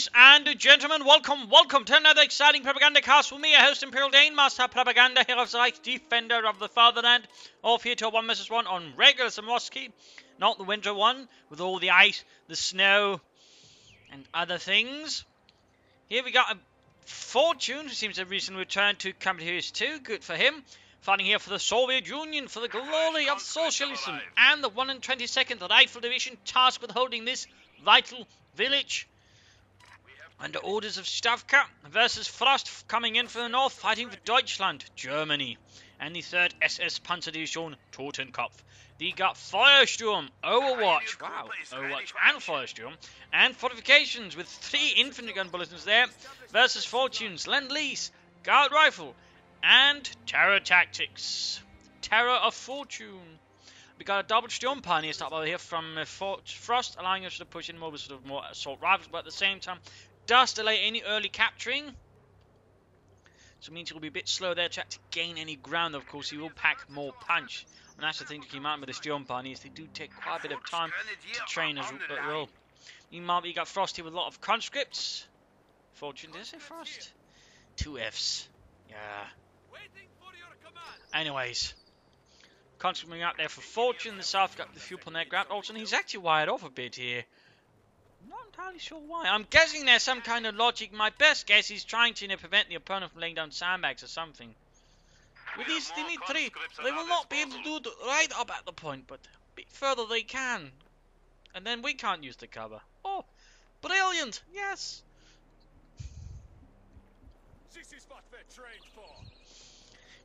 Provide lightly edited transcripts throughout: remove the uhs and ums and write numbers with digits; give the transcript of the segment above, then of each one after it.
Ladies and gentlemen, welcome to another exciting Propagandacast with me, your host, Imperial Dane, Master Propaganda, Hero of the Reich, Defender of the Fatherland, off here to a 1 vs 1 on regular Samoski, not the winter one, with all the ice, the snow, and other things. Here we got a Fortune, who seems to have recently returned to Combat 2, good for him. Fighting here for the Soviet Union, for the glory of socialism, and the 122nd Rifle Division tasked with holding this vital village. Under orders of Stavka versus Frost coming in from the north, fighting for Deutschland, Germany. And the 3rd SS Panzerdivision, Totenkopf. They got Feuersturm, Overwatch, wow, Overwatch and Feuersturm. And fortifications with 3 infantry gun bulletins there, versus Fortunes, Lend-Lease, Guard Rifle, and Terror Tactics. Terror of Fortune. We got a double Sturm Pioneer start over here from Frost, allowing us to push in more with sort of more assault rifles, but at the same time does delay any early capturing. So it means he'll be a bit slow there to gain any ground. Of course, he will pack more punch. And that's the thing to keep in mind with the Sturm Pioneers. They do take quite a bit of time to train as well. Meanwhile, you got Frost here with a lot of conscripts. Fortune, did I say Frost? 2 Fs. Yeah. Anyways. Conscript moving out there for Fortune. The south got the fuel on their ground. Also, he's actually wired off a bit here. Not entirely sure why. I'm guessing there's some kind of logic. My best guess is trying to prevent the opponent from laying down sandbags or something. With these Dimitri, they will not be able to do it right up at the point, but a bit further they can. And then we can't use the cover. Oh, brilliant! Yes! This is what we're trained for.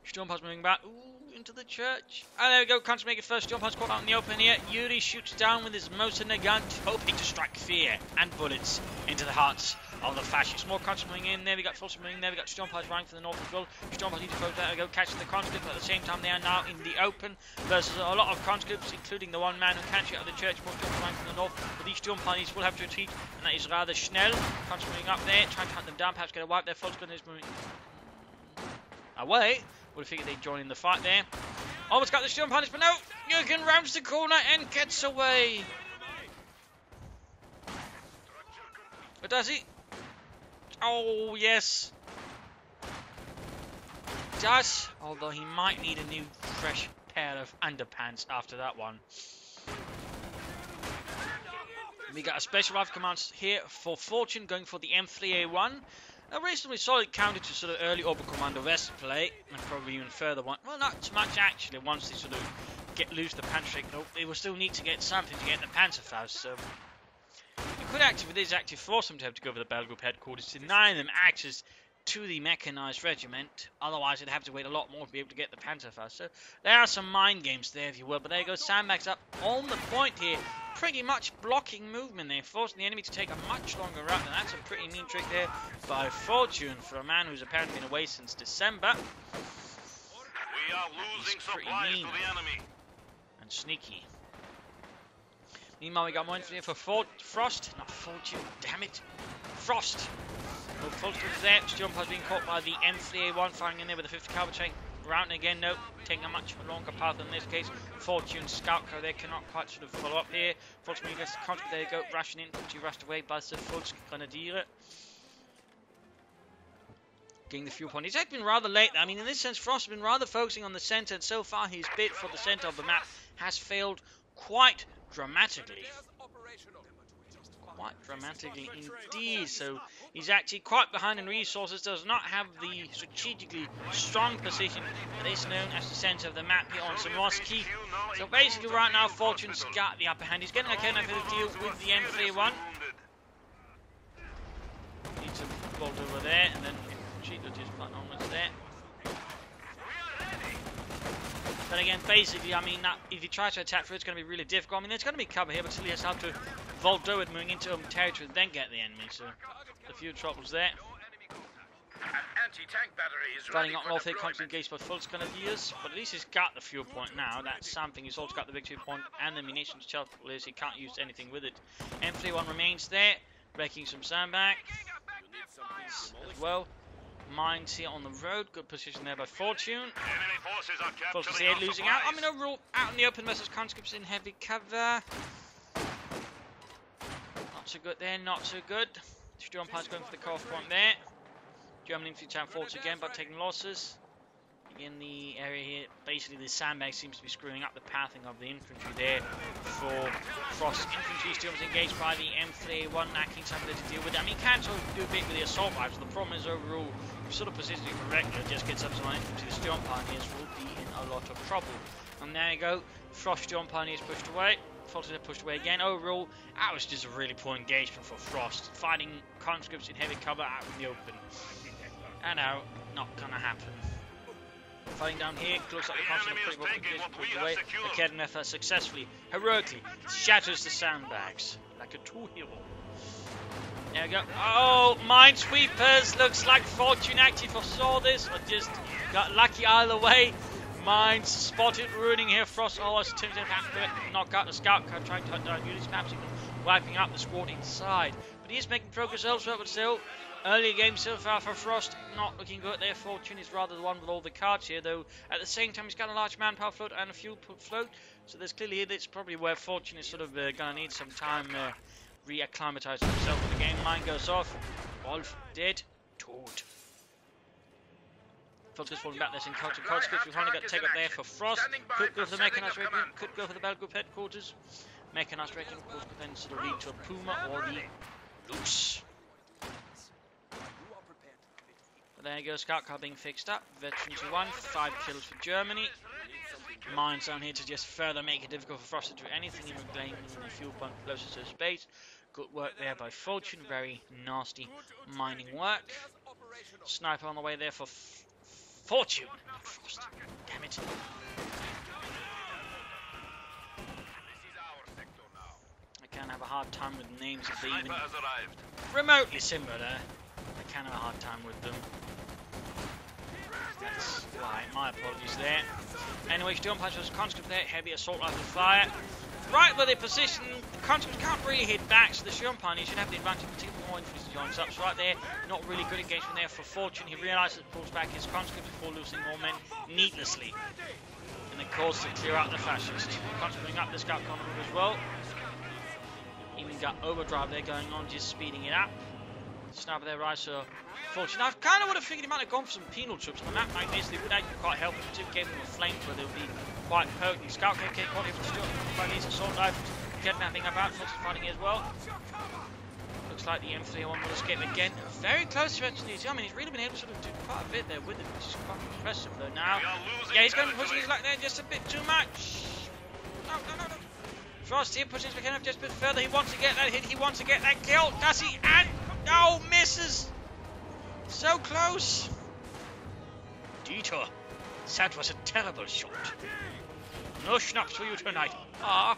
Sturmpanzer moving back, into the church. And there we go, can't make it first. Sturmpanzer caught out in the open here. Yuri shoots down with his Mosin gun, hoping to strike fear and bullets into the hearts of the fascists. More conscripts moving in there. We got Fulson moving in there. We got Sturmpanzer running for the north as well. Sturmpanzer need to focus there. There we go, catching the conscripts, but at the same time they are now in the open versus a lot of conscripts, including the one man who can't shoot out of the church. More Sturmpanzer running from the north. But these Sturmpanzers will have to retreat, and that is rather schnell. Conscripts moving up there, trying to hunt them down, perhaps get a wipe there. Fulson is moving away. Would have figured they'd join in the fight there. Almost got the Sturm Punish, but no! Jurgen rounds the corner and gets away. But does he? Oh, yes. Does. Although he might need a new, fresh pair of underpants after that one. We got a special rifle command here for Fortune, going for the M3A1. A reasonably solid counter to sort of early Oberkommando West play, and probably even further one. Well, not so much actually. Once they sort of lose the Panzer, they will still need to get something to get the Panzerfaust. So you could actually, with this, actually force them to have to go for the battle group headquarters, denying them access to the mechanized regiment. Otherwise, they'd have to wait a lot more to be able to get the Panzerfaust. So there are some mind games there, if you will. But there you go, sandbags up on the point here. Pretty much blocking movement there, forcing the enemy to take a much longer route, and that's a pretty mean trick there by Fortune for a man who's apparently been away since December. We are losing supplies to the enemy. And sneaky. Meanwhile, we got more infantry for Frost, not Fortune, damn it. Frost. Well, Frost was there. Sturm has been caught by the M3A1, firing in there with a 50 caliber tank. Round again, no, taking a much longer path in this case. Fortune Scout car there cannot quite sort of follow up here. Fortune gets the conscript, there you go, rushing in, to rushed away by the Fulsk Grenadier. Getting the fuel point. He's actually been rather late. I mean, in this sense, Frost has been rather focusing on the centre, and so far his bid for the centre of the map has failed quite dramatically. Quite dramatically indeed. So he's actually quite behind in resources, does not have the strategically strong position that is known as the centre of the map here on Samoski. So basically right now Fortune's got the upper hand. He's getting a kind of a deal with the M3A1. Needs to bolt over there and then cheat with his front onwards there. But again, basically, I mean, if he tries to attack through, it's going to be really difficult. I mean, there's going to be cover here, but still he has to Voldo it, moving into open territory, then get the enemy. So, a few troubles there. Starting up north here, constantly engaged by Fulsk Grenadiers, but at least he's got the fuel point now. That's something. He's also got the victory point and the munitions shelf. He can't use anything with it. M31 remains there, breaking some sandbag as well. Mines here on the road, good position there by Fortune. Fortune's here losing out. I mean, overall, out in the open versus conscripts in heavy cover. Not so good there, not so good. Sturm Pies going for the cut-off point there. German infantry trying forwards again, but taking losses. In the area here, basically the sandbag seems to be screwing up the pathing of the infantry there for Frost infantry. Sturm's engaged by the M3A1, lacking something to deal with. I mean, he can sort of do a bit with the assault rifles. The problem is overall, if sort of positioning correctly, it just gets up to my infantry. The Sturm Pioneers will be in a lot of trouble. And there you go, Frost Sturm Pioneers pushed away. Frost pushed away again. Overall, that was just a really poor engagement for Frost. Fighting conscripts in heavy cover out in the open. And now, not gonna happen. Fighting down here, looks like the conscripts are pretty well pushed away. The Kednefer successfully, heroically, shatters the sandbags like a true hero. There we go. Oh, minesweepers! Looks like Fortune actually foresaw this, or just got lucky either way. Mines spotted, ruining here. Frost almost turns in half to it. Knock out the scout car, trying to hunt down units, perhaps even wiping out the squad inside. But he is making progress elsewhere, but still. Early game so far for Frost, not looking good. Their Fortune is rather the one with all the cards here, though at the same time he's got a large manpower float and a fuel float, so there's clearly that's probably where Fortune is sort of going to need some time reacclimatizing himself to the game. Mine goes off, Wolf dead, Toad. Frost is falling back, there's encounter conscripts. We've finally got to take up there for Frost. Could go for the mechanized regiment, could go for the Battle Group headquarters. Mechanized regiment, of course, could then sort of lead to a Puma or the Luce. But there you go, scout car being fixed up. Veterans 1, 5 kills for Germany. Mines down here to just further make it difficult for Frost to do anything, even claiming the fuel pump closest to space. Good work there by Fortune, very nasty mining work. Sniper on the way there for Fortune. Frost, damn it. I can have a hard time with names of the even remotely similar. I can have a hard time with them. That's why, my apologies there. Anyway, Sturm Punch was conscript there, heavy assault rifle fire. Right where they're positioned, the conscripts can't really hit back, so the Sturm Pioneers should have the advantage, particularly more infantry joins up. So right there, not really good engagement there for Fortune. He realises it pulls back his conscripts before losing more men needlessly. And the cause to clear out the fascists. Conscripting up the scout corner as well. Even got overdrive there going on, just speeding it up. Sniper there, right, so Fortune. I kind of would have figured he might have gone for some penal troops on a map like this. They would actually quite help if it gave them a flamethrower. They would be quite potent. Scout came quite able to do it by these assault rifles. Kidnapping about, Fortune fighting as well. Looks like the M3A1 will escape again. Very close to actually. I mean, he's really been able to sort of do quite a bit there with it, which is quite impressive though now. Yeah, he's going to push his luck there just a bit too much. No. Frost here pushes his McKenna just a bit further. He wants to get that hit. He wants to get that kill. Does he? And no, misses. So close. Dieter, that was a terrible shot. No schnapps for you tonight. Ah.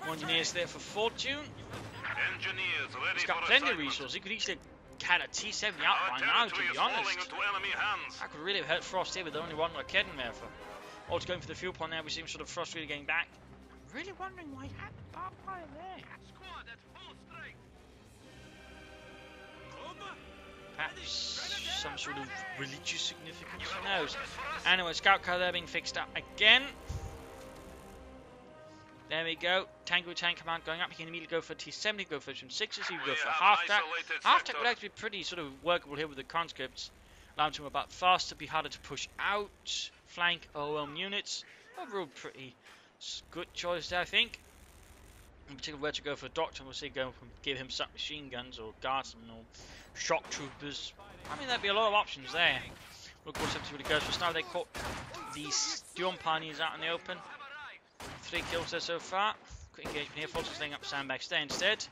Engineers there for Fortune. He's got plenty of resources. He could easily had a T-70 out by now, to be honest. That could really have hurt Frost here with only one Raketenwerfer. Oh, it's going for the fuel pond now. We see sort of Frost really getting back. I'm really wondering why he had the barbed wire there. Perhaps some sort of religious significance, who knows. Anyway, scout car there being fixed up again. There we go. Tango tank command going up. You can immediately go for T-70, go for some 6s, you can go for half-tack. Half-tack would actually be pretty sort of workable here with the conscripts. Allow them to move about faster, be harder to push out. Flank OM units. Overall pretty good choice there, I think. In particular, where to go for Doctor, we'll see go from give him submachine guns or guardsmen or shock troopers. I mean, there'd be a lot of options there. We'll of course have to see what he goes for. Now they caught these Sturm Pioneers out in the open. 3 kills there so far. Quick engagement here. Forces laying up sandbags there instead.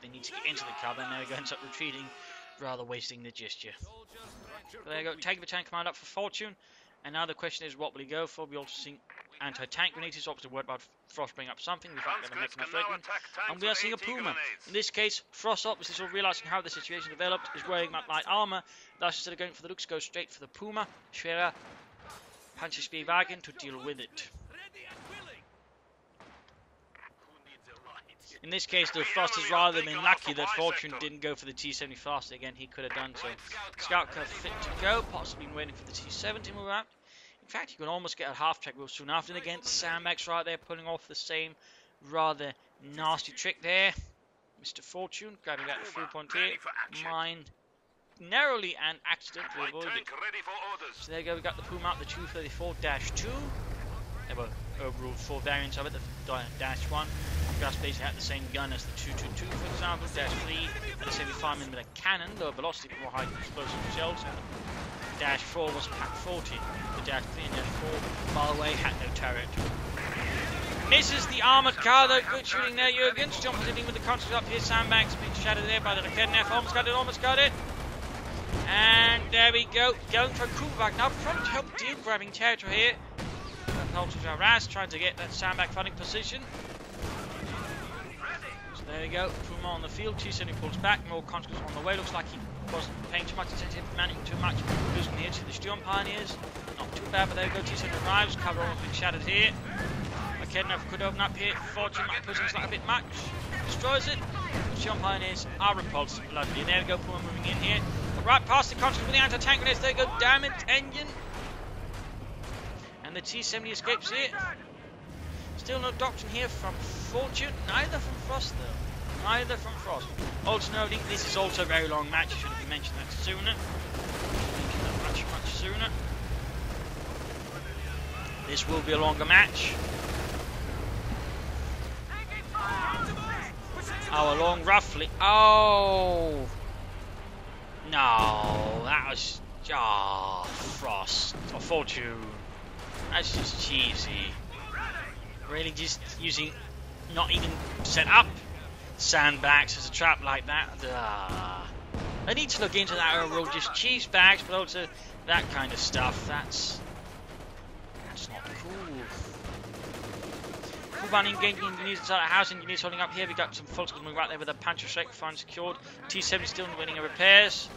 They need to get into the cover. Now he ends up retreating, rather wasting the gesture. But there you go. Tank of a tank command up for Fortune. And now the question is, what will he go for? We also see anti-tank grenades. He's obviously worried about Frost bringing up something. We've got a mechanized regiment. And we are seeing a Puma. In this case, Frost obviously sort of realizing how the situation developed, is wearing that light armor. Thus, instead of going for the looks, goes straight for the Puma. Schwerer Panzerspielwagen to deal with it. In this case, the Frost has rather been lucky that Fortune didn't go for the T-70 faster. Again, he could have done so. Scout car fit to go, possibly waiting for the T-70 move out. In fact, you can almost get a half-track real soon after. And again, sandbags right there, pulling off the same rather nasty trick there. Mr. Fortune grabbing that 3-point here. Mine narrowly and accidentally avoided it. So there you go, we got the Puma up, the 234-2. There were overall 4 variants of it, the -1. Just basically had the same gun as the 222, for example. -3 had a 75mm with a cannon, lower velocity, more high explosive shells. And the -4 was a Pack 40. The -3 and -4, by the way, had no turret. Misses the armoured car though, good shooting there, Jurgens. Jumpers in with the conscripts up here, sandbags being shattered there by the Raketnev. Almost got it. And there we go, going for a Kubak now, front help deal, grabbing territory here. Helps with Raz, trying to get that sandbag fighting position. So there we go, Puma on the field, T-70 pulls back, more conscripts on the way. Looks like he wasn't paying too much attention, managing too much, losing here to the Sturm Pioneers. Not too bad, but there we go, T-70 arrives, cover almost been shattered here. Kednev could open up here. Fortune might push things like a bit much. Destroys it. The Sturm Pioneers are repulsed bloodily. And there we go, Puma moving in here. But right past the conscript with the anti-tank grenades. There we go, damage engine. And the T-70 escapes here. Still no doctrine here from Fortune. Neither from Frost though. Neither from Frost. Also noting, this is also a very long match. I should have mentioned that sooner. Mentioned that much sooner. This will be a longer match. Hour long, roughly. Oh no, that was Frost or Fortune. That's just cheesy. Really, just using, not even set up sandbags as a trap like that. I need to look into that overall, just cheese bags, but also that kind of stuff. That's not cool. Kuban engaging engineers inside the house, engineers holding up here. We got some folks coming right there with a Panzerschreck, fine secured. T-70 still winning a repairs.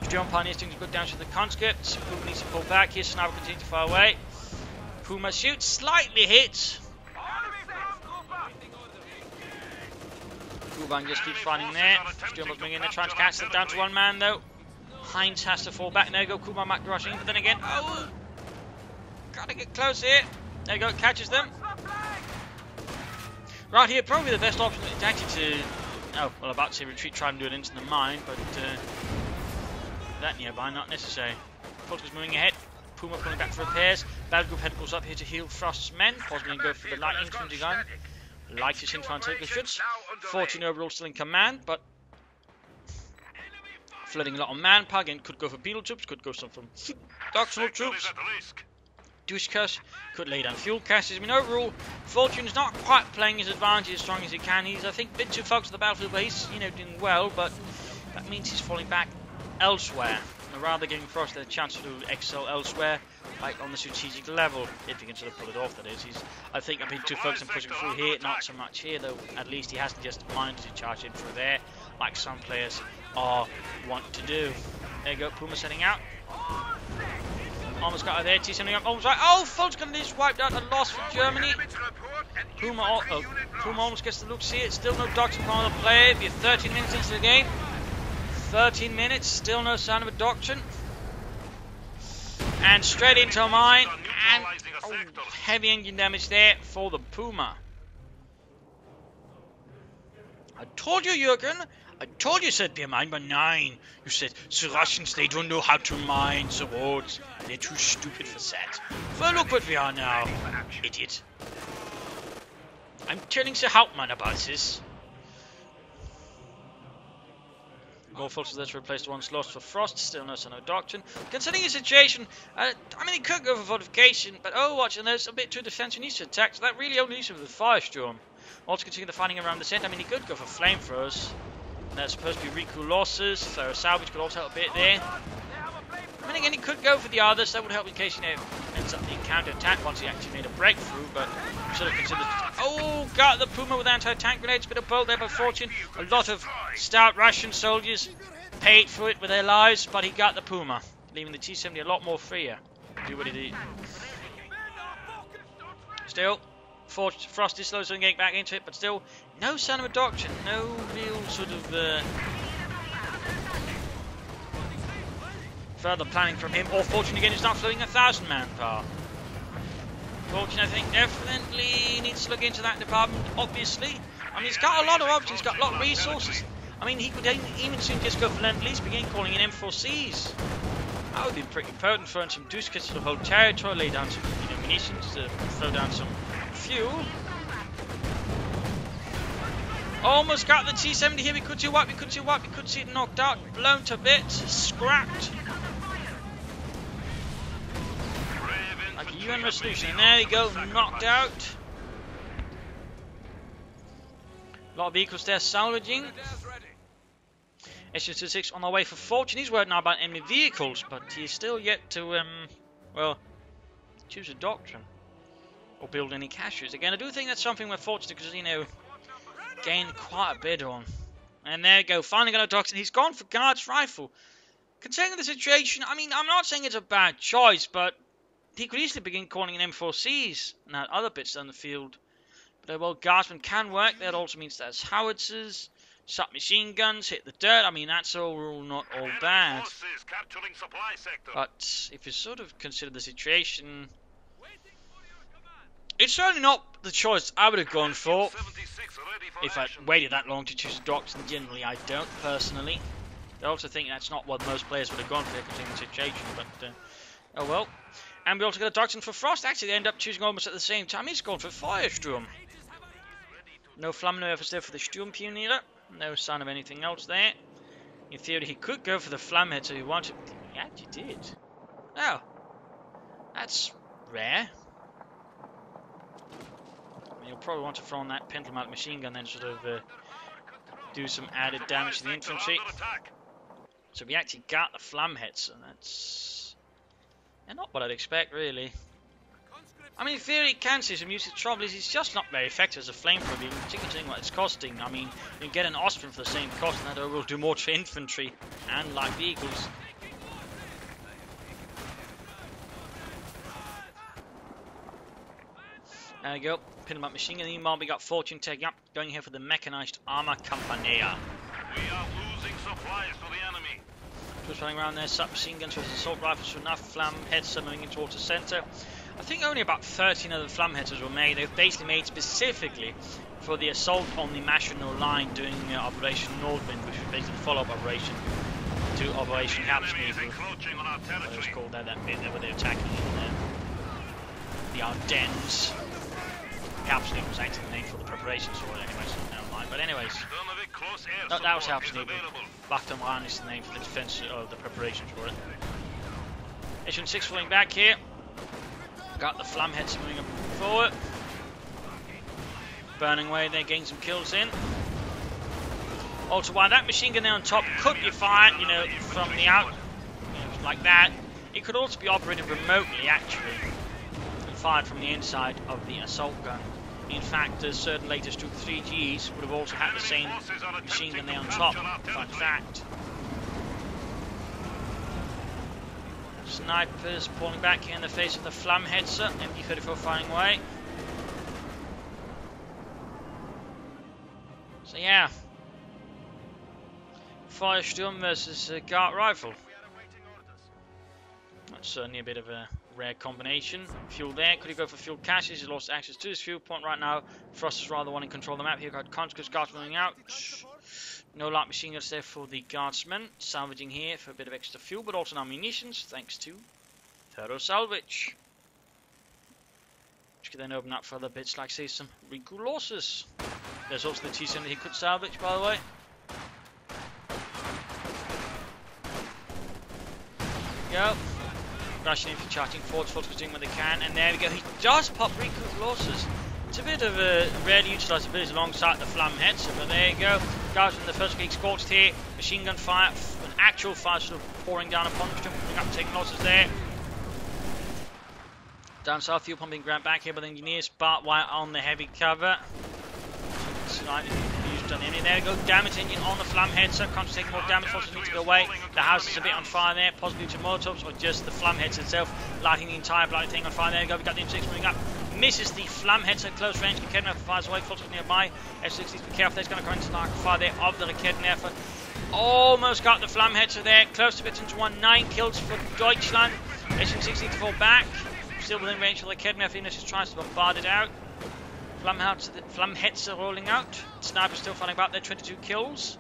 Sturm Pioneers doing good damage to the conscripts. Puma needs to pull back here, Sniper continues to fire away. Puma shoots, slightly hits. Kuban just keeps fighting there. Sturm was bringing in there, trying to catch them down to 1 man though. Heinz has to fall back. There you go, Kuban might be rushing in, but then again, oh! Gotta get close here. There you go, catches them. Right here, probably the best option is actually to, about to retreat, try and do it into the mine, but that nearby, not necessary. Polska's moving ahead. Puma pulling back for repairs. Battle Group head goes up here to heal Frost's men. Possibly go for the light infantry gun. Lightest infantry shoots. Fortune overall still in command, but flooding a lot of manpower. Again, could go for beetle troops, could go some from doctrinal troops. Dushkas could lay down fuel caches. I mean, overall, Fortune's not quite playing his advantage as strong as he can. He's, I think, a bit too focused on the battlefield, but he's, doing well. But that means he's falling back elsewhere. And rather giving Frost a chance to excel elsewhere, like on the strategic level, if he can sort of pull it off. That is, he's, I think, a bit too focused on pushing through here, not so much here. Though, at least he hasn't just minded to charge in through there, like some players want to do. There you go, Puma setting out. Almost got her there, T-70 up, almost right. Oh, Volkswagen is wiped out, a loss for Germany. Puma almost gets the looks here. Still no doctrine from the play. We're 13 minutes into the game. 13 minutes, still no sign of a doctrine. And straight into a mine. And heavy engine damage there for the Puma. I told you, Jürgen. I told you said be a mine, but 9. You said the Russians, they don't know how to mine the roads. They're too stupid for that. Well, look what we are now, idiot. I'm telling the Hauptmann about this. More folks that's replaced once lost for Frost, still no sign of doctrine. Considering his situation, I mean, he could go for fortification, but Overwatch, and there's a bit too defensive, needs to attack, so that really only leaves him with the Firestorm. Also considering the fighting around the center, I mean, he could go for flamethrowers. There's supposed to be recruit losses, so salvage could also help a bit there. I mean, again, he could go for the others, that would help in case, ends up being counter-attack once he actually made a breakthrough, but should have considered... Oh, got the Puma with anti-tank grenades, bit of bolt there by Fortune. A lot of stout Russian soldiers paid for it with their lives, but he got the Puma, leaving the T-70 a lot more freer to do what he did. Still, Frost is slowly getting back into it, but still, no sign of a doctrine, no real sort of further planning from him, or Fortune again is not floating 1,000 manpower. Fortune, I think, definitely needs to look into that department, obviously. I mean, he's got a lot of options, he's got a lot of resources. I mean, he could even soon just go for Lend-Lease, begin calling in M4Cs. That would be pretty potent, throwing some Deuce kits to the whole territory, lay down some munitions, throw down some fuel. Almost got the T-70 here. We could see what, we could see what, we could see it knocked out, blown to bits, scrapped. Like a UN resolution, and there you go, knocked out. A lot of vehicles there salvaging. SU-26 on the way for Fortune. He's worried now about enemy vehicles, but he's still yet to, well, choose a doctrine or build any caches. Again, I do think that's something where Fortune, because, you know, gained quite a bit on. And there you go, finally got a doctrine. He's gone for Guards Rifle. Considering the situation, I mean, I'm not saying it's a bad choice, but he could easily begin calling in M4Cs and had other bits down the field. But, well, Guardsmen can work. That also means there's howitzers, submachine guns, hit the dirt. I mean, that's all not all bad. But if you sort of consider the situation, it's certainly not the choice I would have gone for if I waited that long to choose a doctrine. Generally, I don't, personally. I also think that's not what most players would have gone for considering the situation, but oh well. And we also got a doctrine for Frost. Actually, they end up choosing almost at the same time. He's gone for Firesturm. No Flammenwerfer efforts there for the Sturmpionier. No sign of anything else there. In theory, he could go for the Flamhead, so he wanted. He actually did. Oh, that's rare. I mean, you'll probably want to throw on that Pendulum machine gun, then sort of do some added damage to the infantry. So we actually got the Flamheads, and that's not what I'd expect, really. I mean, in theory, it can see some use. The trouble is, it's just not very effective as a flamethrower, particularly what it's costing. I mean, you can get an Austrian for the same cost, and that will do more to infantry and light vehicles. There we go. Pin him up machine gun. Meanwhile, we got Fortune taking up, going here for the mechanized armor Campania. We are losing supplies to the enemy. Just running around there, submachine guns with assault rifles for enough flam heads moving in towards the center. I think only about 13 of the flam heads were made. They were basically made specifically for the assault on the Maginot Line during Operation Nordwind, which was basically the follow-up operation to Operation Herbstnebel. What it was called there, that bit there where they were attacking the Ardennes. Herbstnebel was actually the name for the preparations for it anyway, so never mind. But anyways, no, that was Herbstnebel. Bachtemran is the name for the defense of the preparations for it. SU-6 falling back here. Got the Flamheads moving up forward. Burning away there, getting some kills in. Also, while that machine gun there on top could be fired, you know, from the out, like that, it could also be operated remotely, actually, and fired from the inside of the assault gun. In fact, certain latest 3Gs would have also had the same machine gun there on top, fun fact. Snipers pulling back here in the face of the Flamheadser. MD-34 firing away. So yeah, Firesturm versus Guard Rifle. That's certainly a bit of a rare combination. Fuel there. Could he go for fuel caches? He lost access to his fuel point right now. Frost is rather wanting control of the map here. Got conscripts guards moving out. No light machine guns there for the guardsmen. Salvaging here for a bit of extra fuel, but also now munitions, thanks to Thorough Salvage. Which could then open up for other bits like, say, some recruit losses. There's also the T-70 he could salvage, by the way. Go. Rushing in for charging forwards, Force doing what they can, and there we go. He does pop recruit losses. It's a bit of a rarely utilised ability alongside the Flamheads, but there you go. Guys in the first getting scorched here. Machine gun fire, an actual fire sort of pouring down upon them, putting up, taking losses there. Down south, fuel pumping grabbed back here by the engineers. Barbed wire on the heavy cover. Slightly confused on the enemy. There we go. Damage engine on the Flamhead. So conscious taking more damage. Forces need to go away. The house is a bit on fire there. Possibly due to Molotovs or just the Flamheads itself lighting the entire bloody thing on fire. There we go. We got the M6 moving up. Misses the Flamheads at close range. Raketnerfer fires away. Forces nearby. F6 needs to be careful. There's going to go into the fire there of the Raketnerfer. Almost got the Flamheads there. Close to it into 9 kills for Deutschland. SU-6 needs to fall back. Still within range for the Raketnerfer unless he tries to bombard it out. Flammhetzer rolling out. Snipers still finding about their 22 kills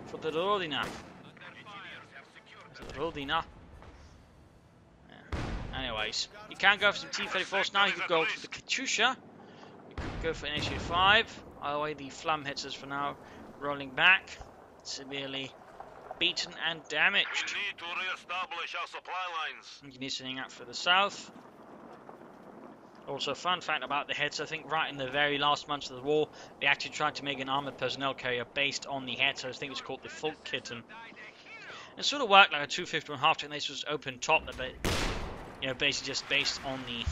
for the Rodina. Yeah. Anyways, you can go for some T-34s now. You could go for the Katyusha. You could go for an HA-5. Either way, the Flammhetzers for now rolling back. Severely beaten and damaged. We need to re-establish our supply lines. Engineers sitting out for the south. Also, fun fact about the Hetzer, I think right in the very last months of the war, they actually tried to make an armored personnel carrier based on the Hetzer. I think it's called the Volkkitten. It sort of worked like a 251 half tank. This was open top, but basically just based on the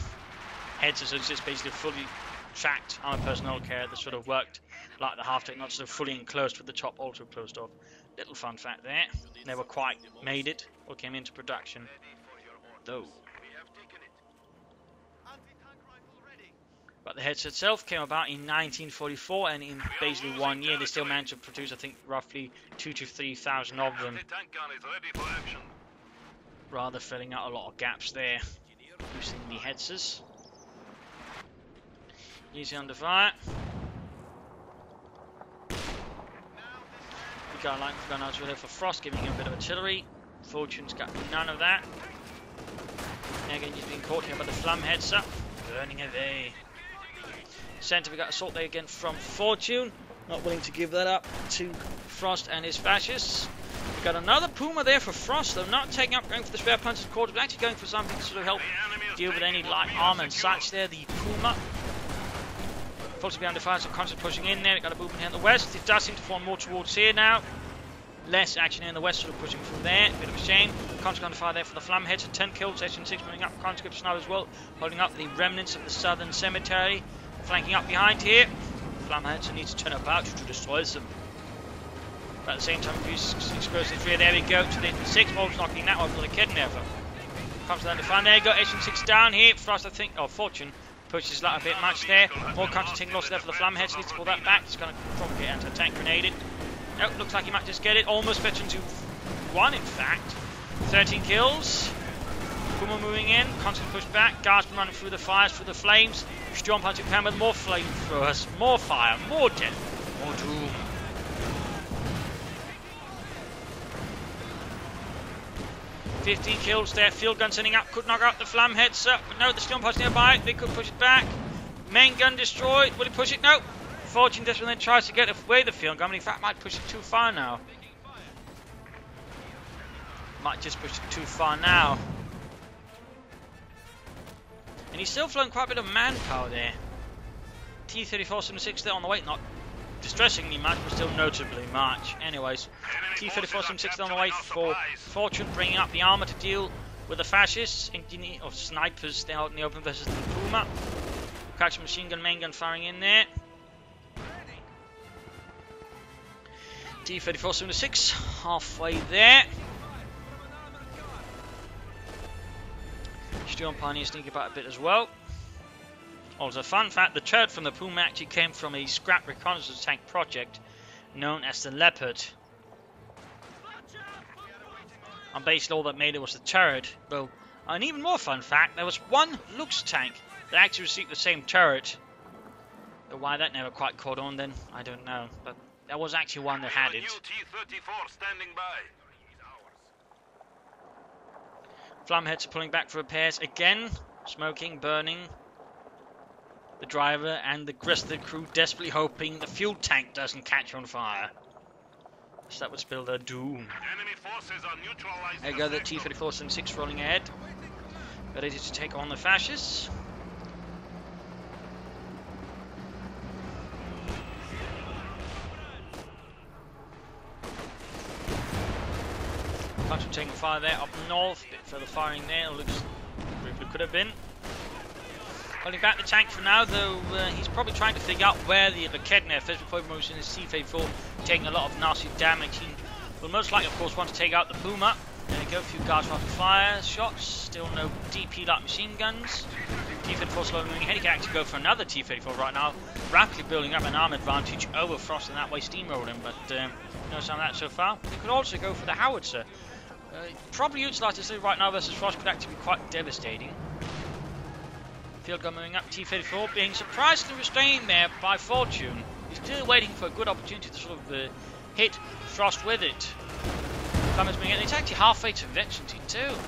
Hetzer. So it's just basically a fully tracked armored personnel carrier that sort of worked like the half tank, not sort of fully enclosed with the top also closed off. Little fun fact there. Never quite made it or came into production, though. But the Hetzer itself came about in 1944, and in basically 1 year they still managed to produce, I think, roughly 2,000 to 3,000 of them. Rather filling out a lot of gaps there, using the Hetzers. Easy under fire. The guy like going out there for Frost, giving him a bit of artillery. Fortune's got none of that. Now again, he's being caught here by the Flammhetzer, burning away. Centre, we got assault there again from Fortune, not willing to give that up to Frost and his fascists. We got another Puma there for Frost, though not taking up, going for the spare punches quarters, but actually going for something to sort of help deal with any light armor and such there. The Puma forcibly under fire, so constantly pushing in there. Got a movement here in the west. It does seem to form more towards here now. Less action in the west, sort of pushing through there. Bit of a shame. Conscript under fire there for the Flammhetzers. 10 kills, SN6 moving up. Conscripts now as well, holding up the remnants of the southern cemetery. Flanking up behind here. Flammhetzer needs to turn about to destroy them. But at the same time, use explosives here. There we go to the 6 volts, knocking that one for the kid never. Comes down to fun. There you go. SN6 down here. Frost, I think. Oh, Fortune pushes that a bit much there. More counter-taking loss there for the Flammhetzer. Needs to pull that back. It's going to probably get anti-tank grenaded. Nope, looks like he might just get it. Almost veteran to 1, in fact. 13 kills. Puma moving in. Constantly pushed back. Guardsman running through the fires, through the flames. Storm punching pan with more flamethrowers. More fire. More death. More doom. $15 kills there. Field gun sending up. Could knock out the Flammhetzer. But no, the Storm punch nearby. They could push it back. Main gun destroyed. Will he push it? No. Fortune desperately then tries to get away the field gun, but in fact might push it too far now. Might just push it too far now. And he's still flowing quite a bit of manpower there. T-34-76 there on the way, not distressingly much, but still notably much. Anyways, T-34-76 there on the way for Fortune, bringing up the armor to deal with the fascists, or snipers there out in the open versus the Puma. Catch a machine gun, main gun firing in there. T-34-76 halfway there. Storm Pioneer sneaking about a bit as well. Also, fun fact, the turret from the Puma actually came from a scrap reconnaissance tank project known as the Leopard. And basically all that made it was the turret. Well, an even more fun fact, there was one Lux tank that actually received the same turret. But why that never quite caught on then, I don't know. But there was actually one that had it. T-34 standing by. Flammhetzer pulling back for repairs again. Smoking, burning. The driver and the rest of the crew desperately hoping the fuel tank doesn't catch on fire. So that would spell their doom. Enemy forces are neutralized. There you go, the T-34-76 rolling ahead. Ready to take on the fascists. Bunch of taking fire there up north, a bit further firing there, looks briefly could have been. Holding back the tank for now, though he's probably trying to figure out where the Kednev is before he moves in his T-34, taking a lot of nasty damage. He will most likely, of course, want to take out the Puma. There we go, a few guards after fire shots, still no DP like machine guns. T-34 slowly moving ahead, he can actually go for another T-34 right now, rapidly building up an arm advantage over Frost and that way steamroll him, but no sign of that so far. He could also go for the howitzer. Probably utilised this right now versus Frost could actually be quite devastating. Field gun moving up. T-34 being surprisingly restrained there by Fortune. He's still waiting for a good opportunity to sort of hit Frost with it. Flammers moving in. It's actually halfway to Veterancy too. Lord.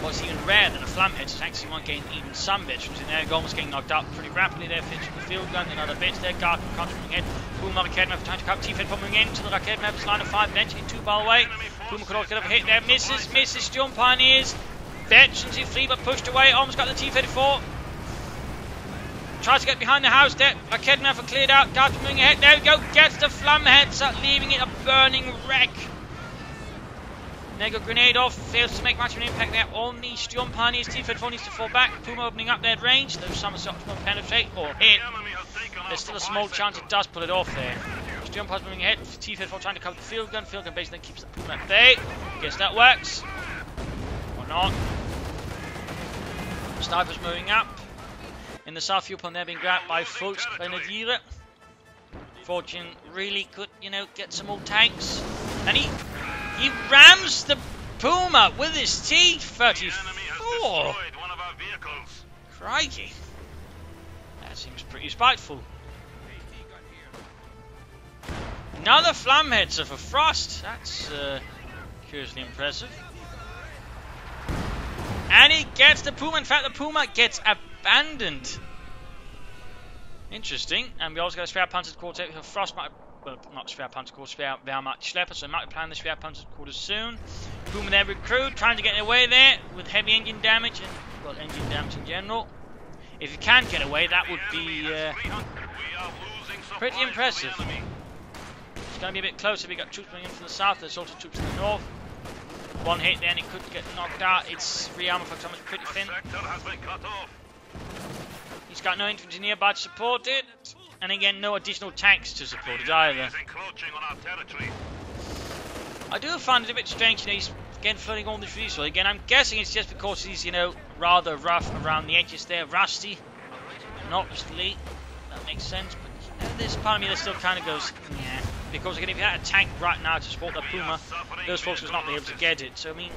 Well, it's even rare that a Flamhead is actually one getting even some Veterans in there. Almost getting knocked out pretty rapidly there. Finishing the field gun. Another bit there. Guard moving in. Puma Racket Map trying to cut T-34 moving into the Racket Map's line of 5. Eventually 2 ball away. Puma could also get a hit there. Misses. Jump Pioneers. Veterans in flee but pushed away. Almost got the T-34. Tries to get behind the house there. Racket Map cleared out. Guard moving ahead. There we go. Gets the Flamheads up, leaving it a burning wreck. Nego grenade off, fails to make much of an impact there on the Storm Pioneers. T-34 needs to fall back. Puma opening up their range. Those somersaults won't penetrate or hit. There's still a small chance it does pull it off there. Storm Pioneers moving ahead. T-34 trying to cover the field gun. Field gun basically keeps the Puma at bay. Guess that works. Or not. Snipers moving up. In the south viewpoint, they're being grabbed by Fultz Benedire. Fortune really could, get some more tanks. And he rams the Puma with his T-34. Crikey. That seems pretty spiteful. Another Flamheadser for Frost. That's curiously impressive. And he gets the Puma. In fact, the Puma gets abandoned. Interesting. And we also got a Schwer Panzer Quartet for Frost. Well, not Schwer Panzer Quarter, Schwer Wehrmacht Schlepper, so might be planning the Schwer Panzer Quarter soon. Puma there recruit, trying to get away there with heavy engine damage and, well, engine damage in general. If you can get away, that would be pretty impressive. It's going to be a bit closer. We got troops coming in from the south, there's also troops in the north. One hit there and it could get knocked out. Its rearmor for Thomas pretty thin. He's got no infantry nearby to support it. And again, no additional tanks to support it either. I do find it a bit strange, he's again flooding all this resource. Again, I'm guessing it's just because he's, rather rough around the edges there, rusty. And obviously, that makes sense. But there's part of me that still kind of goes, yeah. Because again, if you had a tank right now to support the Puma, those folks would not be able to get it. So, I mean,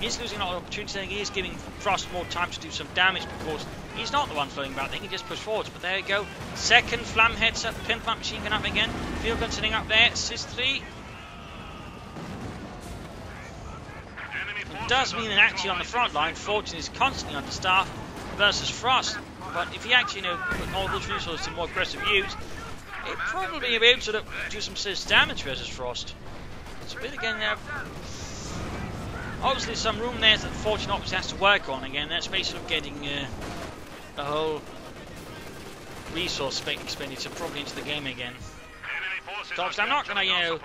he's losing a lot of opportunities. I think he is giving Frost more time to do some damage because he's not the one floating about. They can just push forwards. But there you go. Second Flamheadser, Pimp Machine Gun up again. Field gun sitting up there. Sis-3. It does mean that actually on the front line, Fortune is constantly understaffed versus Frost. But if he actually, put all those resources to more aggressive use, he'd probably be able to do some serious damage versus Frost. It's a bit again there. Obviously, some room there that Fortune obviously has to work on again. That's basically getting the whole resource expenditure probably into the game again. So obviously, I'm not going to,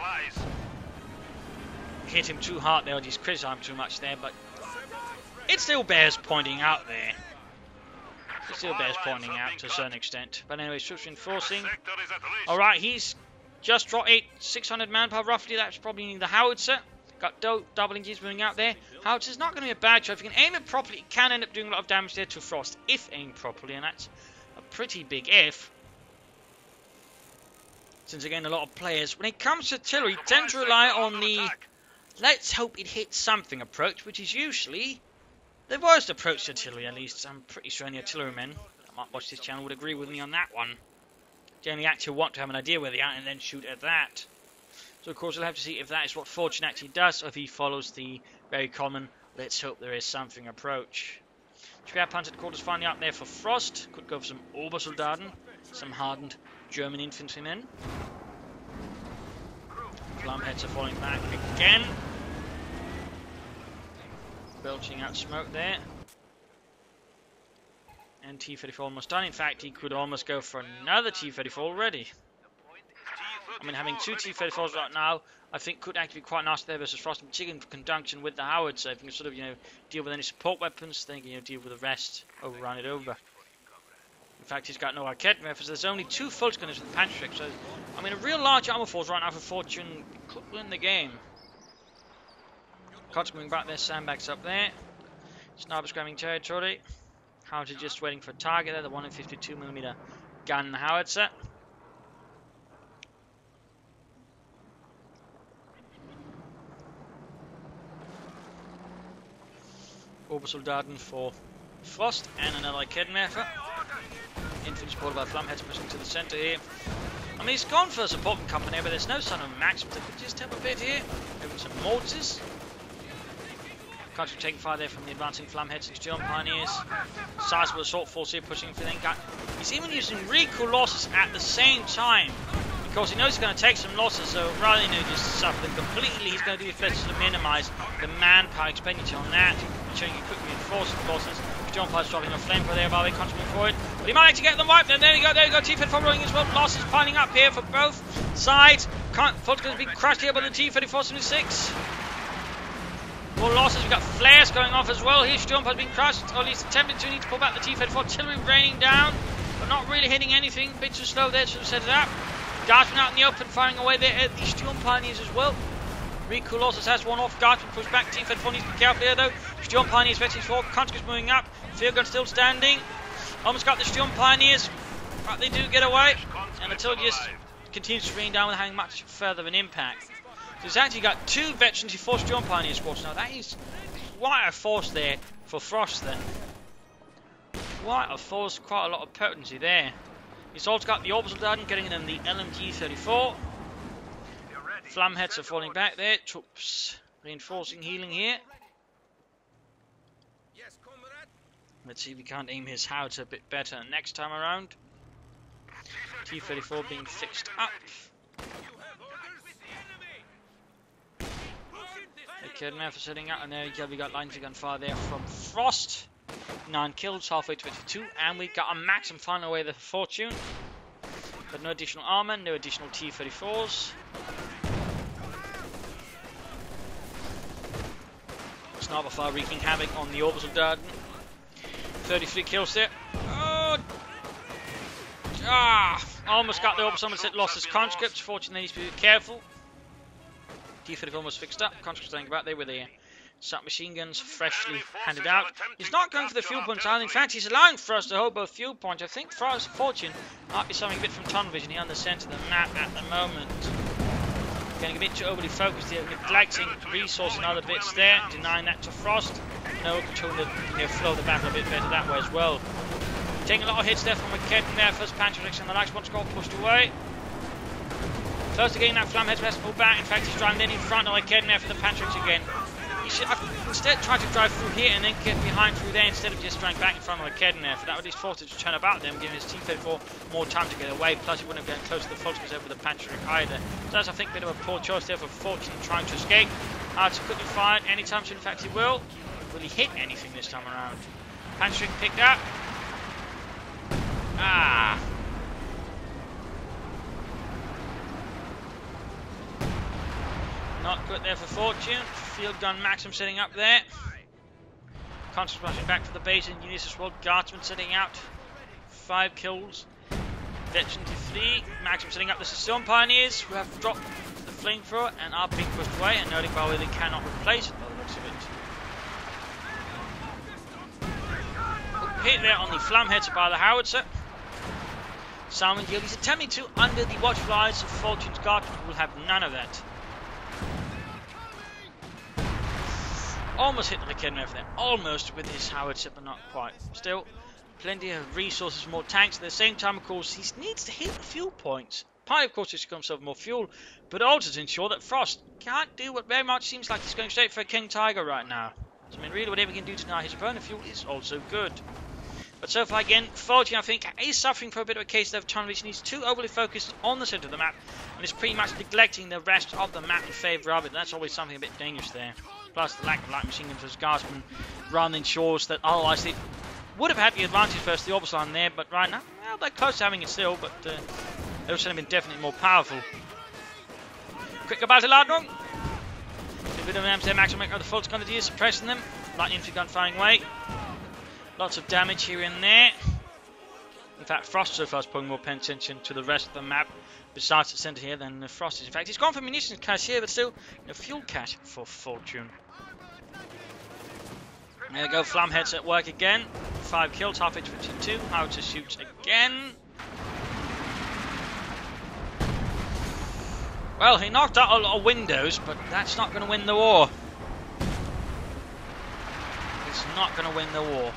hit him too hard there or just criticize him too much there, but it still bears pointing out there. It still bears pointing out to a certain extent. But anyway, troops reinforcing. Alright, he's just dropped 600 manpower roughly. That's probably the howitzer. Got double engines moving out there. Howitzer's not going to be a bad choice. If you can aim it properly, it can end up doing a lot of damage there to Frost. If aimed properly, and that's a pretty big if. Since again, a lot of players, when it comes to artillery, tend to rely on the let's hope it hits something approach, which is usually the worst approach to artillery, at least. I'm pretty sure any artillerymen that might watch this channel would agree with me on that one. Generally actually want to have an idea where they are and then shoot at that. So of course we'll have to see if that is what Fortune actually does, or if he follows the very common let's hope there is something approach. Schwer Panzer Quarters finally out there for Frost. Could go for some Obersoldaten, some hardened German infantrymen. Flamheads are falling back again. Belching out smoke there. And T-34 almost done. In fact, he could almost go for another T-34 already. I mean, having two T-34s right now, I think could actually be quite nice there versus Frost, in particular in conjunction with the howitzer. If you can sort of, deal with any support weapons, then deal with the rest, overrun it over. In fact, he's got no arcade methods. There's only two full gunners with the Patrick, so I mean, a real large armor force right now for Fortune could win the game. Cots coming back there, sandbags up there. Snipers grabbing territory. Howitzer just waiting for a target there, the 152mm gun howitzer. Obersoldaten for Frost and another kidnapper. Infantry supported by Flamheads pushing to the centre here. I mean, he's gone for a supporting company, but there's no sign of Max. But they could just help a bit here. Maybe some mortars. Country taking fire there from the advancing Flamheads and Steel Pioneers. Sizable assault force here pushing for them. He's even using recall losses at the same time, because he knows he's going to take some losses, so rather than just suffer them completely, he's going to do his best to minimise the manpower expenditure on that, ensuring he quickly reinforces the losses. John Pile's dropping a flamethrower there while they contribute forward, but he might actually get them wiped, and there you go, T-34 rolling as well. Losses piling up here for both sides. Fulton's going to be crushed here by the T-34-76. More losses, we've got flares going off as well here. Sturm has been crushed, or at least attempting to. Need to pull back the T-34. Artillery raining down, but not really hitting anything. A bit too slow there to set it up. Guardsmen out in the open, firing away there at the Sturm Pioneers as well. Recall losses has one off. Guardsmen pushed back. T-34 needs to be careful here though. Sturm Pioneers veterans forward. Conscripts moving up. Field gun still standing. Almost got the Sturm Pioneers, but they do get away. And artillery just continues to rain down without having much further of an impact. So he's actually got 2 veterans in 4 Sturm Pioneer squads now. That is quite a force there for Frost then. Quite a force, quite a lot of potency there. He's also got the Orbital Darden getting in the LMG-34. Flamheads are falling back there. Troops reinforcing, healing here. Let's see if we can't aim his howitzer a bit better next time around. T-34 being fixed up. Kidnapper setting out, and there we got lines of gunfire there from Frost. 9 kills, halfway 22, and we've got a Maxim flying away the Fortune. But no additional armor, no additional T-34s. Sniper fire wreaking havoc on the Orbital Darden. 33 kills there. Oh! Almost got the Orbital, almost lost his conscripts. Fortunately, needs to be careful. T-34 almost fixed up. Conscripts staying back there with the submachine guns freshly handed out. He's not going for the fuel points either. In fact, he's allowing Frost to hold both fuel points. I think Frost's Fortune might be something a bit from tunnel vision here on the centre of the map at the moment. Getting a bit too overly focused here, neglecting resource and other bits there, denying that to Frost. No, controlling the flow of the battle a bit better that way as well. Taking a lot of hits there from McKetton there. First Panther and the last one score pushed away. Close to getting that Flamhead to pull back. In fact, he's driving in front of Kedden there for the Pantrix again. He should instead try to drive through here and then get behind through there instead of just driving back in front of Kedden there. For that would at least force it to turn about them, giving his T-34 more time to get away. Plus, he wouldn't have gotten close to the Fultons over the Pantrix either. So that's, I think, a bit of a poor choice there for Fortune trying to escape. It's quickly fired anytime soon. In fact, he will. Will he hit anything this time around? Pantrix picked up. Not good there for Fortune. Field gun Maxim setting up there. Constant rushing back to the base in Ulysses World. Guardsman setting out. 5 kills. Veteran to 3. Maxim setting up the Sicilian Pioneers, who have dropped the flamethrower and are being pushed away, and noting by the way they cannot replace it by the looks of it. Hit there on the Flamheads by the howitzer. Simon Gill, he's attempting to under the watchful eyes of Fortune's Guardsman, who will have none of that. Almost hit the kid over there, almost with his howitzer, but not quite. Still, plenty of resources, more tanks. At the same time, of course, he needs to hit the fuel points. Partly, of course, to secure himself more fuel, but also to ensure that Frost can't do what very much seems like he's going straight for a King Tiger right now. So, I mean, really, whatever he can do to deny his opponent fuel is also good. But so far, again, Fortune, I think, is suffering for a bit of a case of tunnel vision. He's too overly focused on the centre of the map, and is pretty much neglecting the rest of the map in favour of it. That's always something a bit dangerous there. Plus, the lack of light machine guns for his Guardsmen rather ensures that otherwise they would have had the advantage versus the Orbis line there, but right now, well, they're close to having it still, but they've certainly been definitely more powerful. Quick Gebalteladung. A bit of an there, Maximum of the Fult's going to do, suppressing them. Light infantry gun firing away. Lots of damage here and there. In fact, Frost so far is pulling more attention to the rest of the map, besides the centre here, than Frost is. In fact, he's gone for munitions cache here, but still, fuel cache for Fortune. There we go, Flamheads at work again. 5 kills, halfway 22. Howitzer shoots again. Well, he knocked out a lot of windows, but that's not going to win the war. It's not going to win the war.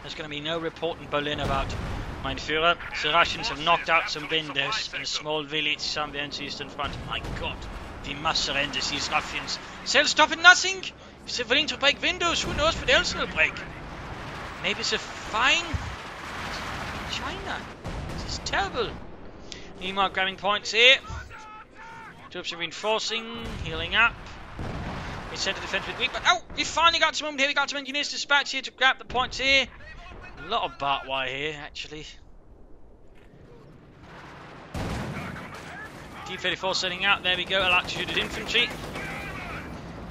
There's going to be no report in Berlin about Mein Führer. The Russians have knocked out some windows in a small village somewhere in the eastern front. My God, we must surrender these ruffians. They'll stop at nothing. If they're willing to break windows, who knows what else they'll break? Maybe it's a fine China. This is terrible. Meanwhile, grabbing points here. Troops are reinforcing, healing up. We said the defense was weak, but oh, we finally got some movement here. We got some engineers dispatched here to grab the points here. A lot of barbed wire here, actually. T-34 setting out. There we go. Altitude infantry.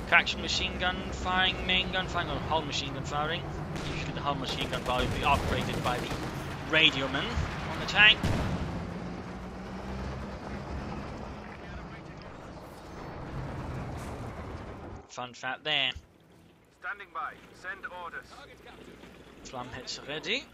Traction machine gun firing, main gun firing, or hull machine gun firing. Usually the hull machine gun fire will be upgraded by the radioman on the tank. Fun fact there. Standing by. Send orders. Flam hits ready.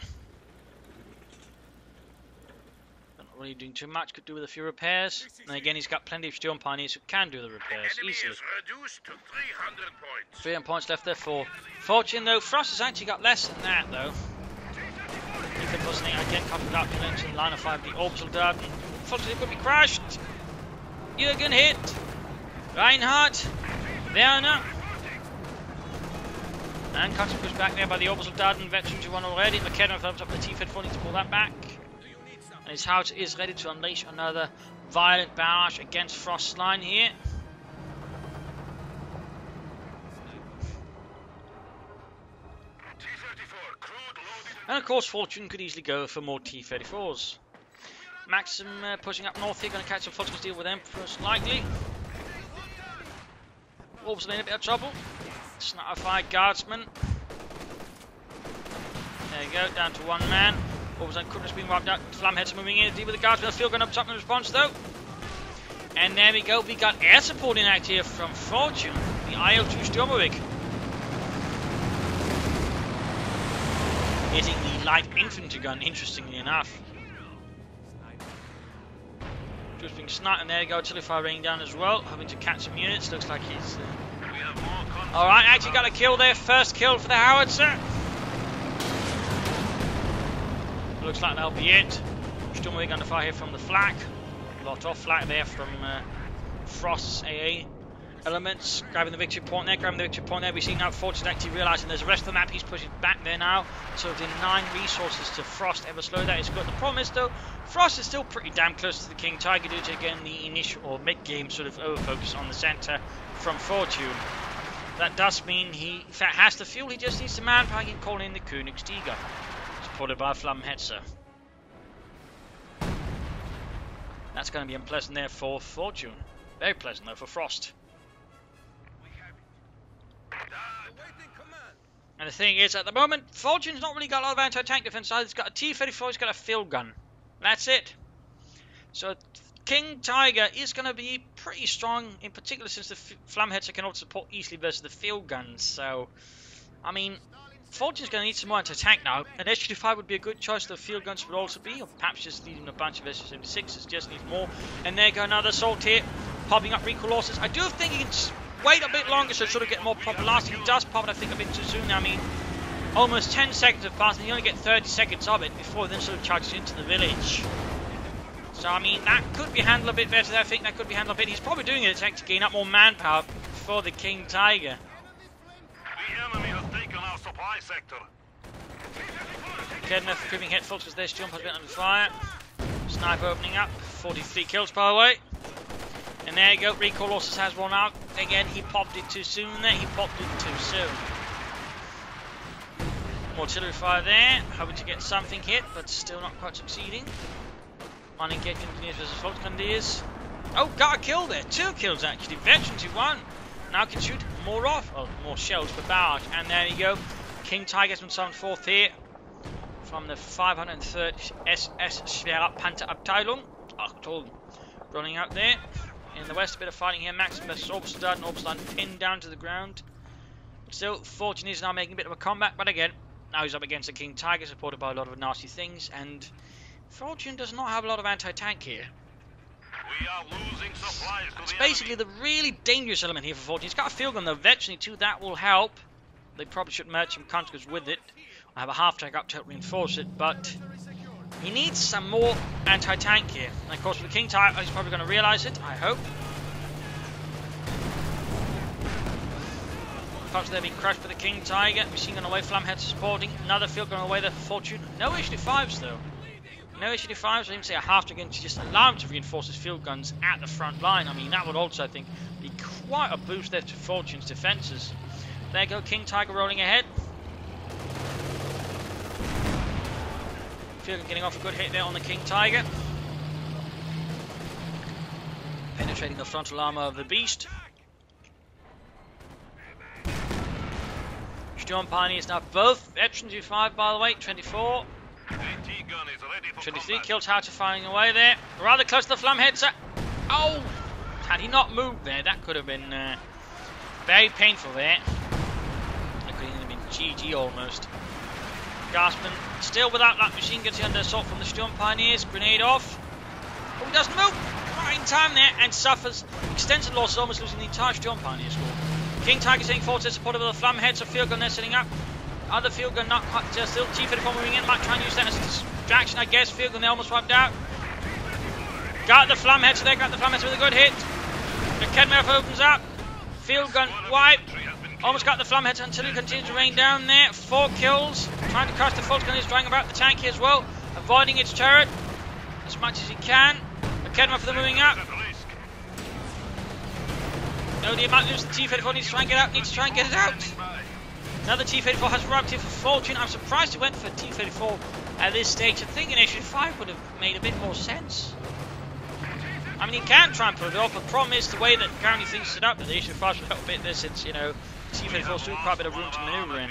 Not really doing too much. Could do with a few repairs. And again, he's got plenty of steel pioneers who can do the repairs easily. Reduced to 300 points. 300 points left there for Fortune, though. Frost has actually got less than that, though. Even wasn't again coupled up into the line of fire of the orbital dart. Unfortunately, it could be crashed. Jürgen hit. Reinhardt. Werner. And Cutting pushed back there by the orbital Dardan veteran to one already. McKenna thumbs up the T-34 needs to pull that back. And his house is ready to unleash another violent barrage against Frost's line here. And of course Fortune could easily go for more T-34s. Maxim pushing up north here, going to catch some Fortune deal with them most likely. Wolves are in a bit of trouble. Snapper guardsman. There you go, down to one man. Wolves and Cookness being wiped out. Flamheads are moving in to deal with the guardsman. The field gun up top in response though. And there we go, we got air support in act here from Fortune. The IL-2 Sturmovik. Hitting the light infantry gun, interestingly enough. Just being sniped, and there you go, artillery fire raining down as well, having to catch some units. Looks like he's alright, actually got a kill there. First kill for the howitzer. Looks like that'll be it. Sturmovik under fire here from the flak. A lot of flak there from Frost's AA elements. Grabbing the victory point there, We see now Fortune actually realising there's the rest of the map. He's pushing back there now, so denying resources to Frost ever slow. That is good. The problem is though, Frost is still pretty damn close to the King Tiger due to again the initial or mid-game sort of over-focus on the centre from Fortune. That does mean he, in fact, has the fuel. He just needs the manpower. He can call in the Königstiger, supported by Flammenhetzer. That's going to be unpleasant there for Fortune. Very pleasant though for Frost. And the thing is, at the moment, Fortune's not really got a lot of anti-tank defense either. He's got a T-34, he's got a field gun. That's it. So King Tiger is going to be pretty strong, in particular since the Flammenhetzer can also support easily versus the field guns. So, I mean, Fortune's going to need some more anti-tank now. An SG-5 would be a good choice. The field guns would also be, or perhaps just leading a bunch of SG-76s. Just needs more. And there go another assault here, popping up recall losses. I do think he can wait a bit longer so sort of get more proper last. He does pop it, I think, a bit too soon. I mean, almost 10 seconds have passed and you only get 30 seconds of it before then sort of charges into the village. So, I mean, that could be handled a bit better. I think that could be handled a bit. He's probably doing it to gain up more manpower for the King Tiger. The enemy has taken our supply sector. Kednev creeping hit folks because their jump has been under fire. Sniper opening up. 43 kills, by the way. And there you go, recall losses has one out. Again, he popped it too soon there, he popped it too soon. More artillery fire there, hoping to get something hit, but still not quite succeeding. Unengaged engineers versus Volksgrenadiers. Oh, got a kill there, 2 kills actually, veteran to 1. Now can shoot more off, well, more shells per barrage. And there you go, King Tiger's been summoned forth here from the 503rd SS Schwerer Panther Abteilung. Achtung, running out there. In the west, a bit of fighting here. Maxim versus Oberstadt, and Oberstadt pinned down to the ground. Still, Fortune is now making a bit of a comeback, but again, now he's up against the King Tiger, supported by a lot of nasty things, and Fortune does not have a lot of anti-tank here. We are losing supplies to It's the basically enemy. the really dangerous element here for Fortune. He's got a field gun though, eventually too, that will help. They probably should merge some counters with it. I have a half tank up to help reinforce it, but he needs some more anti-tank here. And of course, with the King Tiger, he's probably going to realise it, I hope. Perhaps they're being crushed by the King Tiger. Machine gun away, Flamheads supporting. Another field gun away there for Fortune. No HD5s though. No HD5s, I didn't say a half tank to just allow him to reinforce his field guns at the front line. I mean, that would also, I think, be quite a boost there to Fortune's defences. There you go, King Tiger rolling ahead. Field gun getting off a good hit there on the King Tiger. Penetrating the frontal armour of the beast. Storm Pioneers now both veterans U5 by the way, 24. 23 kills how to firing away there. Rather close to the Flamheads. Oh! Had he not moved there, that could have been very painful there. That could have been GG almost. Gaspman still without that machine guns under assault from the Storm Pioneers. Grenade off. Oh, he doesn't move! Right in time there and suffers extensive losses, almost losing the entire Storm Pioneer squad. King Tiger setting forward to support of the Flamheads, so field gun there setting up. Other field gun not quite, still T-34 moving in, might try and use that as a distraction, I guess. Field gun there almost wiped out. Got the Flamheads there, got the Flamheads with a good hit. The Kedmeth opens up. Field gun wipe. Almost got the Flamheads until he continues to rain down there. 4 kills. Trying to crush the Fulton gun, he's trying about the tank here as well. Avoiding its turret as much as he can. The Kedmeth are moving up. No, they might lose the T-34, needs to try and get out, needs to try and get it out. Another T-34 has arrived here for Fortune. I'm surprised he went for T-34 at this stage. I think an HD5 would have made a bit more sense. I mean, he can try and pull it off, but the problem is the way that currently things set up, that the HD5 should help a bit there since, you know, T-34 still quite a bit of room to manoeuvre in.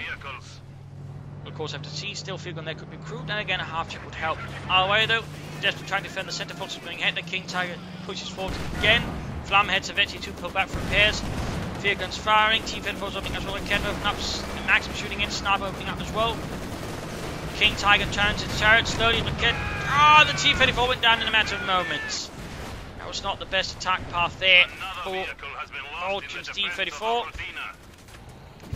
Of course, after C, still field gun there could be crude, and again a half chip would help. Our way though, desperately trying to defend the centre force being hit. The King Tiger pushes forward again. Flamheads eventually to pull back for repairs. Field guns firing, T-34's opening as well. Ken opening up, Maxim shooting in, Sniper opening up as well. King Tiger turns its turret slowly, but Ken. Ah, the T-34 went down in a matter of moments. That was not the best attack path there for Fortune's T-34.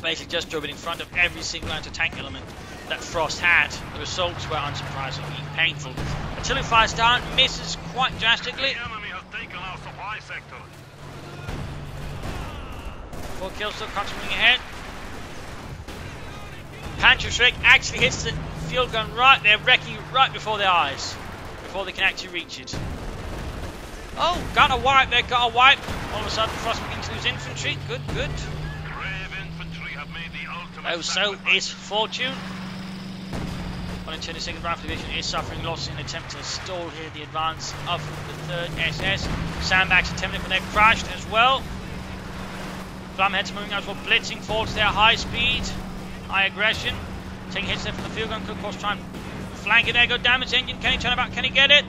Basically just drove it in front of every single anti-tank element that Frost had. The results were unsurprisingly painful. Artillery fires down, misses quite drastically. 4 kills still continuing ahead. Pancho Shrek actually hits the field gun right there, wrecking right before their eyes, before they can actually reach it. Oh, got a wipe there, got a wipe. All of a sudden, Frost begins to lose infantry. Good, good. Oh, so is Fortune. 122nd Rifle Division is suffering loss in an attempt to stall here the advance of the 3rd SS. Sandbags attempting, but they're crashed as well. Flamheads moving out as well, blitzing forward to their high speed, high aggression. Taking hits there from the field gun, could of course try and flank it there, go damage engine. Can he turn about? Can he get it?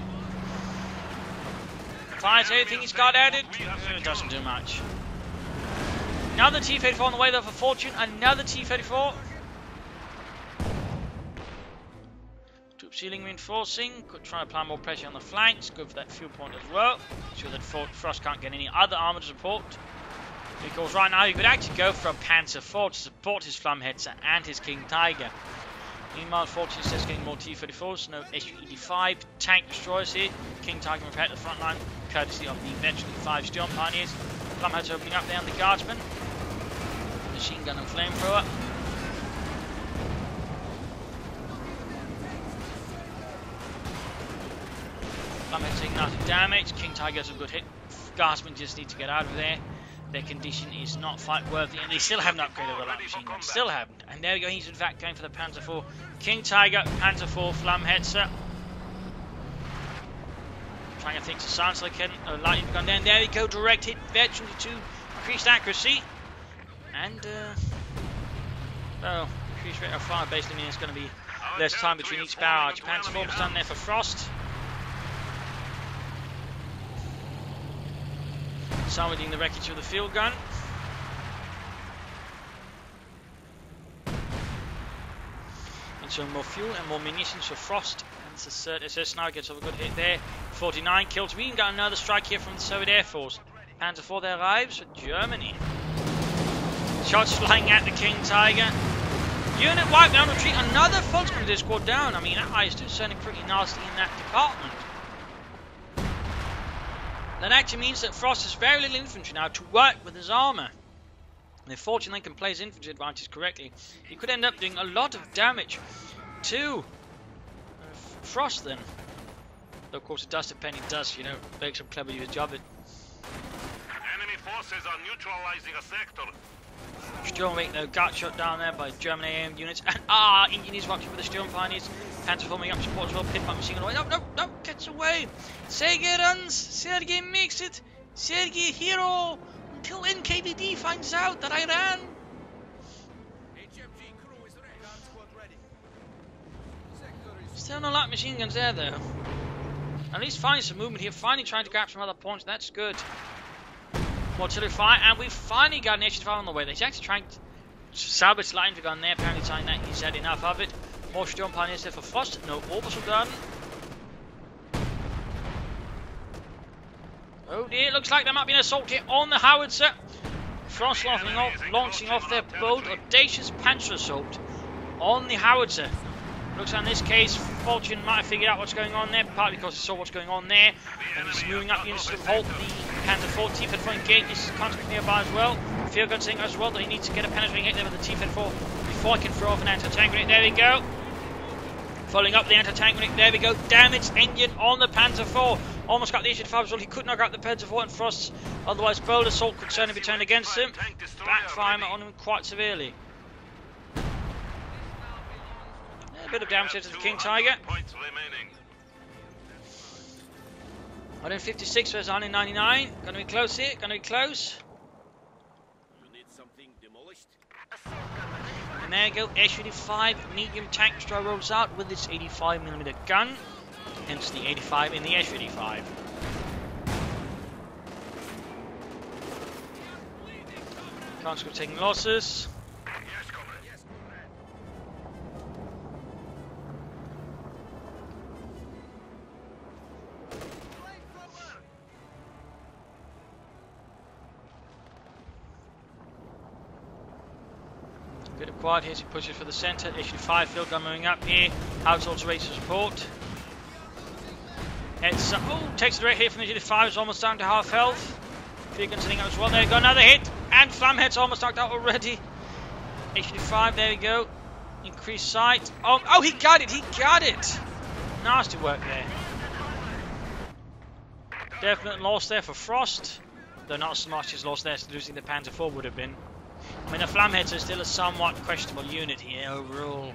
Fires everything he's got at it. It doesn't do much. Another T-34 on the way there for Fortune. Another T-34. Troop ceiling reinforcing. Could try to apply more pressure on the flanks. Go for that fuel point as well. Ensure that Frost can't get any other armor to support. Because right now he could actually go for a Panzer IV to support his Flamheads and his King Tiger. Meanwhile, Fortune is just getting more T-34s. No SU-85 tank destroyers here. King Tiger repair at the front line, courtesy of the veteran 5 Storm Pioneers. Flamheads opening up there on the Guardsmen. Machine gun and flamethrower. Flamheads taking out the damage. King Tiger has a good hit. Guardsmen just need to get out of there. Their condition is not fight worthy, and they still haven't upgraded the light machine gun. Still haven't. And there we go. He's in fact going for the Panzer IV. King Tiger, Panzer IV, Flamheadser. Trying to think to silence like lightning gun down. There we go. Direct hit. Veteran to increased accuracy. And increased rate of fire basically means it's going to be less time between each barrage. Panzer IV was done there for Frost. Salvaging the wreckage of the field gun. And so more fuel and more munitions for Frost. And the third SS now gets off a good hit there. 49 kills. We even got another strike here from the Soviet Air Force. Panzer IV there arrives for Germany. Shots flying at the King Tiger. Unit wiped down, retreat. Another Volksbank squad down. I mean, that eye is still sounding pretty nasty in that department. That actually means that Frost has very little infantry now to work with his armour. And if Fortune can play his infantry advantage correctly, he could end up doing a lot of damage to Frost then. Though of course it does depend, he does, you know, make some clever use of it. Enemy forces are neutralizing a sector. Sturmwing, though, got shot down there by German AM units. And Engineers watching for the Sturm Pioneers. Panzer forming up support as well. Pit machine gun away. No, gets away. Sergei runs. Sergei makes it. Sergei hero. Until NKVD finds out that I ran. Still no light machine guns there, though. At least finding some movement here. Finally trying to grab some other points. That's good. Artillery fire, and we've finally got an Nation fire on the way. He's actually trying to salvage light infantry gun there, apparently saying that he's had enough of it. More Sturm Pioneers there for Frost, no orbital gun. Oh dear, looks like there might be an assault here on the howitzer. Frost launching off their bold, audacious Panzer assault on the howitzer. Looks like in this case, Fortune might have figured out what's going on there, partly because he saw what's going on there, and he's moving up units to halt the Panzer 4. T-54 engage is constantly nearby as well. Field gun saying as well that he needs to get a penetrating hit there with the T-54 before he can throw off an anti-tank grenade. There we go. Following up the anti-tank grenade. There we go. Damaged engine on the Panzer 4. Almost got the issue 5 as well. He could knock out the Panzer 4 and Frost's otherwise bold assault could certainly be turned against him. Backfiring on him quite severely. A bit of damage to the King Tiger. 156 versus 199. Gonna be close here. Gonna be close. You need something demolished? And there you go. S-85 medium tank destroyer rolls out with its 85mm gun. Hence the 85 in the S-85. Conscript taking losses. Bit of quiet here as he pushes for the centre. Issue 5 field gun moving up here. Howitzer also raised support. It's takes the direct hit from Issue 5. It's almost down to half health. Field gun sitting up as well. There we go, another hit. And Flamhead's almost knocked out already. Issue 5, there we go. Increased sight. Oh, he got it. He got it. Nasty work there. Definite loss there for Frost. Though not so much as loss there as losing the Panzer 4 would have been. I mean, the Flamheads are still a somewhat questionable unit here overall.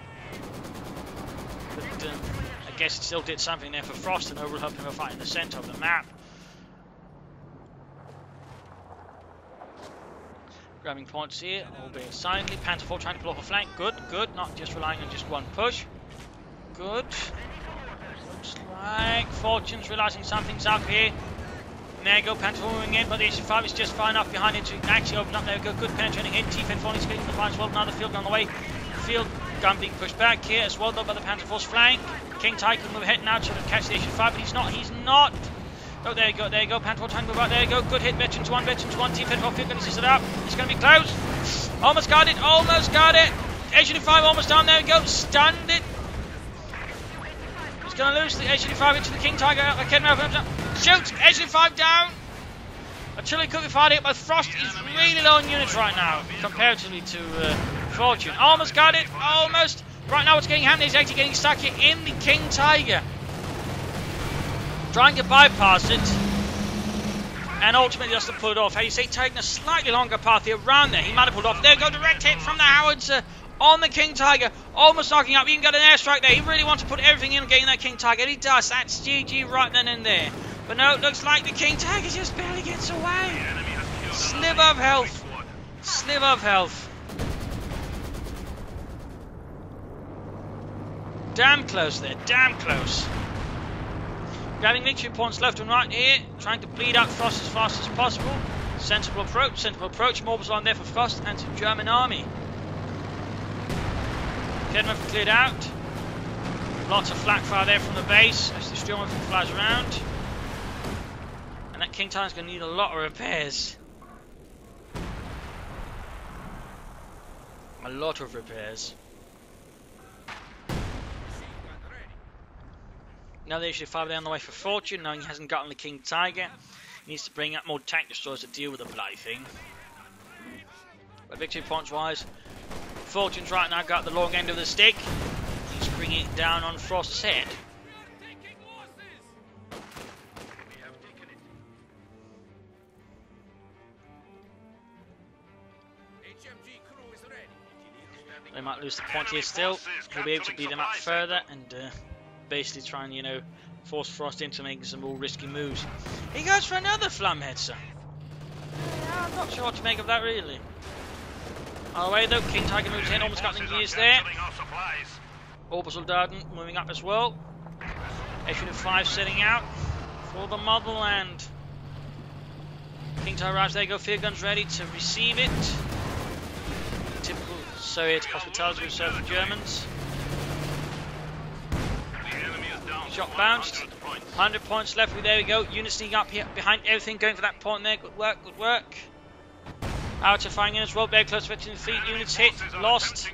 But I guess it still did something there for Frost and overall helped him fight in the centre of the map. Grabbing points here, albeit silently. Panzer 4 trying to pull off a flank. Good. Not just relying on just one push. Good. Looks like Fortune's realising something's up here. There you go, Panzer moving in, but the Issue 5 is just far enough behind it to actually open up. There we go, good penetrating hit. T-54 is getting the fire as well. Another field gun on the way. Field gun being pushed back here as well, though, by the Panzer 4's flank. King Tiger can move ahead now to catch the Issue 5, but he's not. Oh, there you go, Panzer 4 trying to move out. There you go, good hit. Veterans 1, T-54 field gun is it up. It's going to be close. Almost got it. Issue 5 almost down. There we go, stunned it. He's going to lose the Issue 5 into the King Tiger. Shoots! Issue 5 down! Artillery could be fired here, but Frost is really low on units right now, comparatively to Fortune. Almost got it! Almost! Right now what's getting happening is actually getting stuck here in the King Tiger. Trying to bypass it. And ultimately just to pull it off. How you say, taking a slightly longer path here around there. He might have pulled off. There we go, direct hit from the howitzer on the King Tiger. Almost knocking up. He can get an airstrike there. He really wants to put everything in getting that King Tiger. And he does. That's GG right then and there. But no, it looks like the King Tiger just barely gets away. Sliver of health. Sliver of health. Damn close there. Damn close. Grabbing victory points left and right here. Trying to bleed out Frost as fast as possible. Sensible approach. Morbus line there for Frost and some German army. Kedmov cleared out. Lots of flak fire there from the base as the Sturm flies around. And that King Tiger's going to need a lot of repairs. A lot of repairs. Now they usually fire down the way for Fortune, knowing he hasn't gotten the King Tiger. He needs to bring up more tank destroyers to deal with the bloody thing. But victory points wise, Fortune's right now got the long end of the stick. He's bringing it down on Frost's head. They might lose the point here still. He'll be able to beat them up further and basically try and, you know, force Frost into making some more risky moves. He goes for another Flamheadser. Yeah, I'm not sure what to make of that really. On the way though, King Tiger moves in, almost got the gears there. Obersoldaten moving up as well. Echelon 5 setting out for the motherland. King Tiger arrives, there you go, field guns ready to receive it. Typical Soviet hospitality reserved for Germans. Shot bounced. 100 points left. There we go. Units sneaking up here behind everything, going for that point there. Good work, good work. Outer firing in as well. Very close to the feet. Units hit. Lost.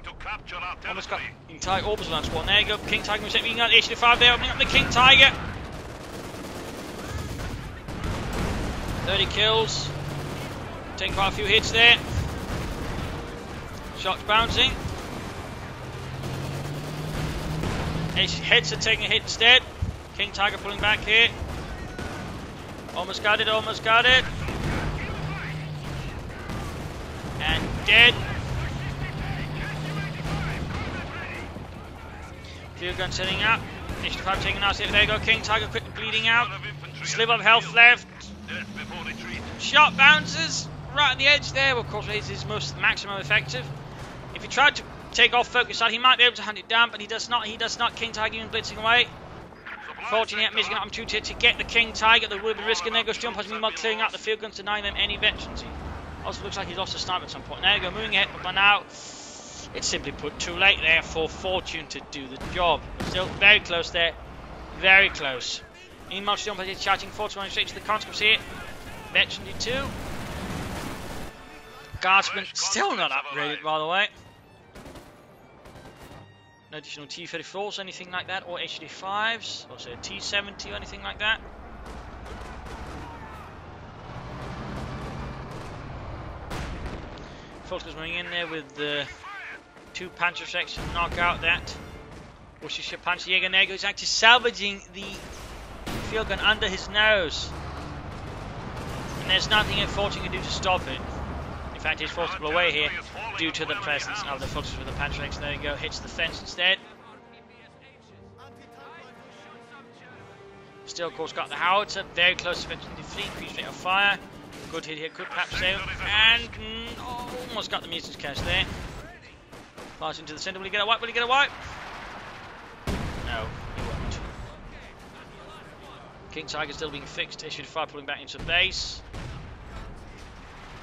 Almost got King Tiger. Orbital spawn. There you go. King Tiger moves it. Being on HD5 there. Opening up the King Tiger. 30 kills. Taking quite a few hits there. Shots bouncing. Heads are taking a hit instead. King Tiger pulling back here. Almost got it, almost got it. And dead. Field gun setting up. HD5 taking out. There you go. King Tiger quickly bleeding out. Sliver of health left. Shot bounces right at the edge there. Of course, it's his most maximum effective. If he tried to take off focus out, he might be able to hunt it down, but he does not. He does not. King Tiger even blitzing away. Fortunately, missing up two to get the King Tiger. There will be risking there. Goes jump has meanwhile clearing out the field guns, denying them any veterancy. Also looks like he's lost a sniper at some point. There you go, moving ahead, but by now it's simply put too late there for Fortune to do the job. Still very close there, very close. Meanwhile, jump is charging Fortune running straight to the conscripts here. Veterancy 2. Guardsman still not upgraded, by the way. No additional T-34s, anything like that, or HD5s, or say a T-70 or anything like that. Volker's running in there with the 2 Panzerschrecks to knock out that Russische Panzerjäger. There goes actually salvaging the field gun under his nose. And there's nothing that Fortune can do to stop it. In fact, he's forced to blow away here due to the presence of the Volkers with the Panzerschrecks. There you go, hits the fence instead. Still, of course, got the howitzer, very close to the fleet, increased rate of fire. Good hit here, could perhaps save, and almost got the mutants cast there. Pass into the center, will he get a wipe? Will he get a wipe? No, he won't. King Tiger still being fixed, issued fire pulling back into base.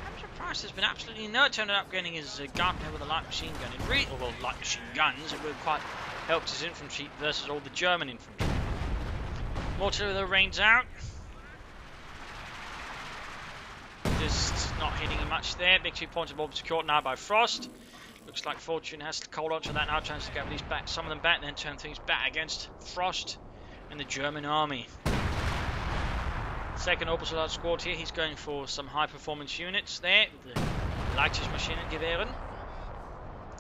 I'm surprised there's been absolutely no attempt at upgrading his gun with a light machine gun. It really, well, light machine guns, it really quite helped his infantry versus all the German infantry. Mortar though rains out. Just not hitting him much there. Victory point of bomb secured now by Frost. Looks like Fortune has to hold on to that now, trying to get these back, some of them back, and then turn things back against Frost and the German army. Second Obersoldat squad here. He's going for some high performance units there. The Leichters Maschinengewehren.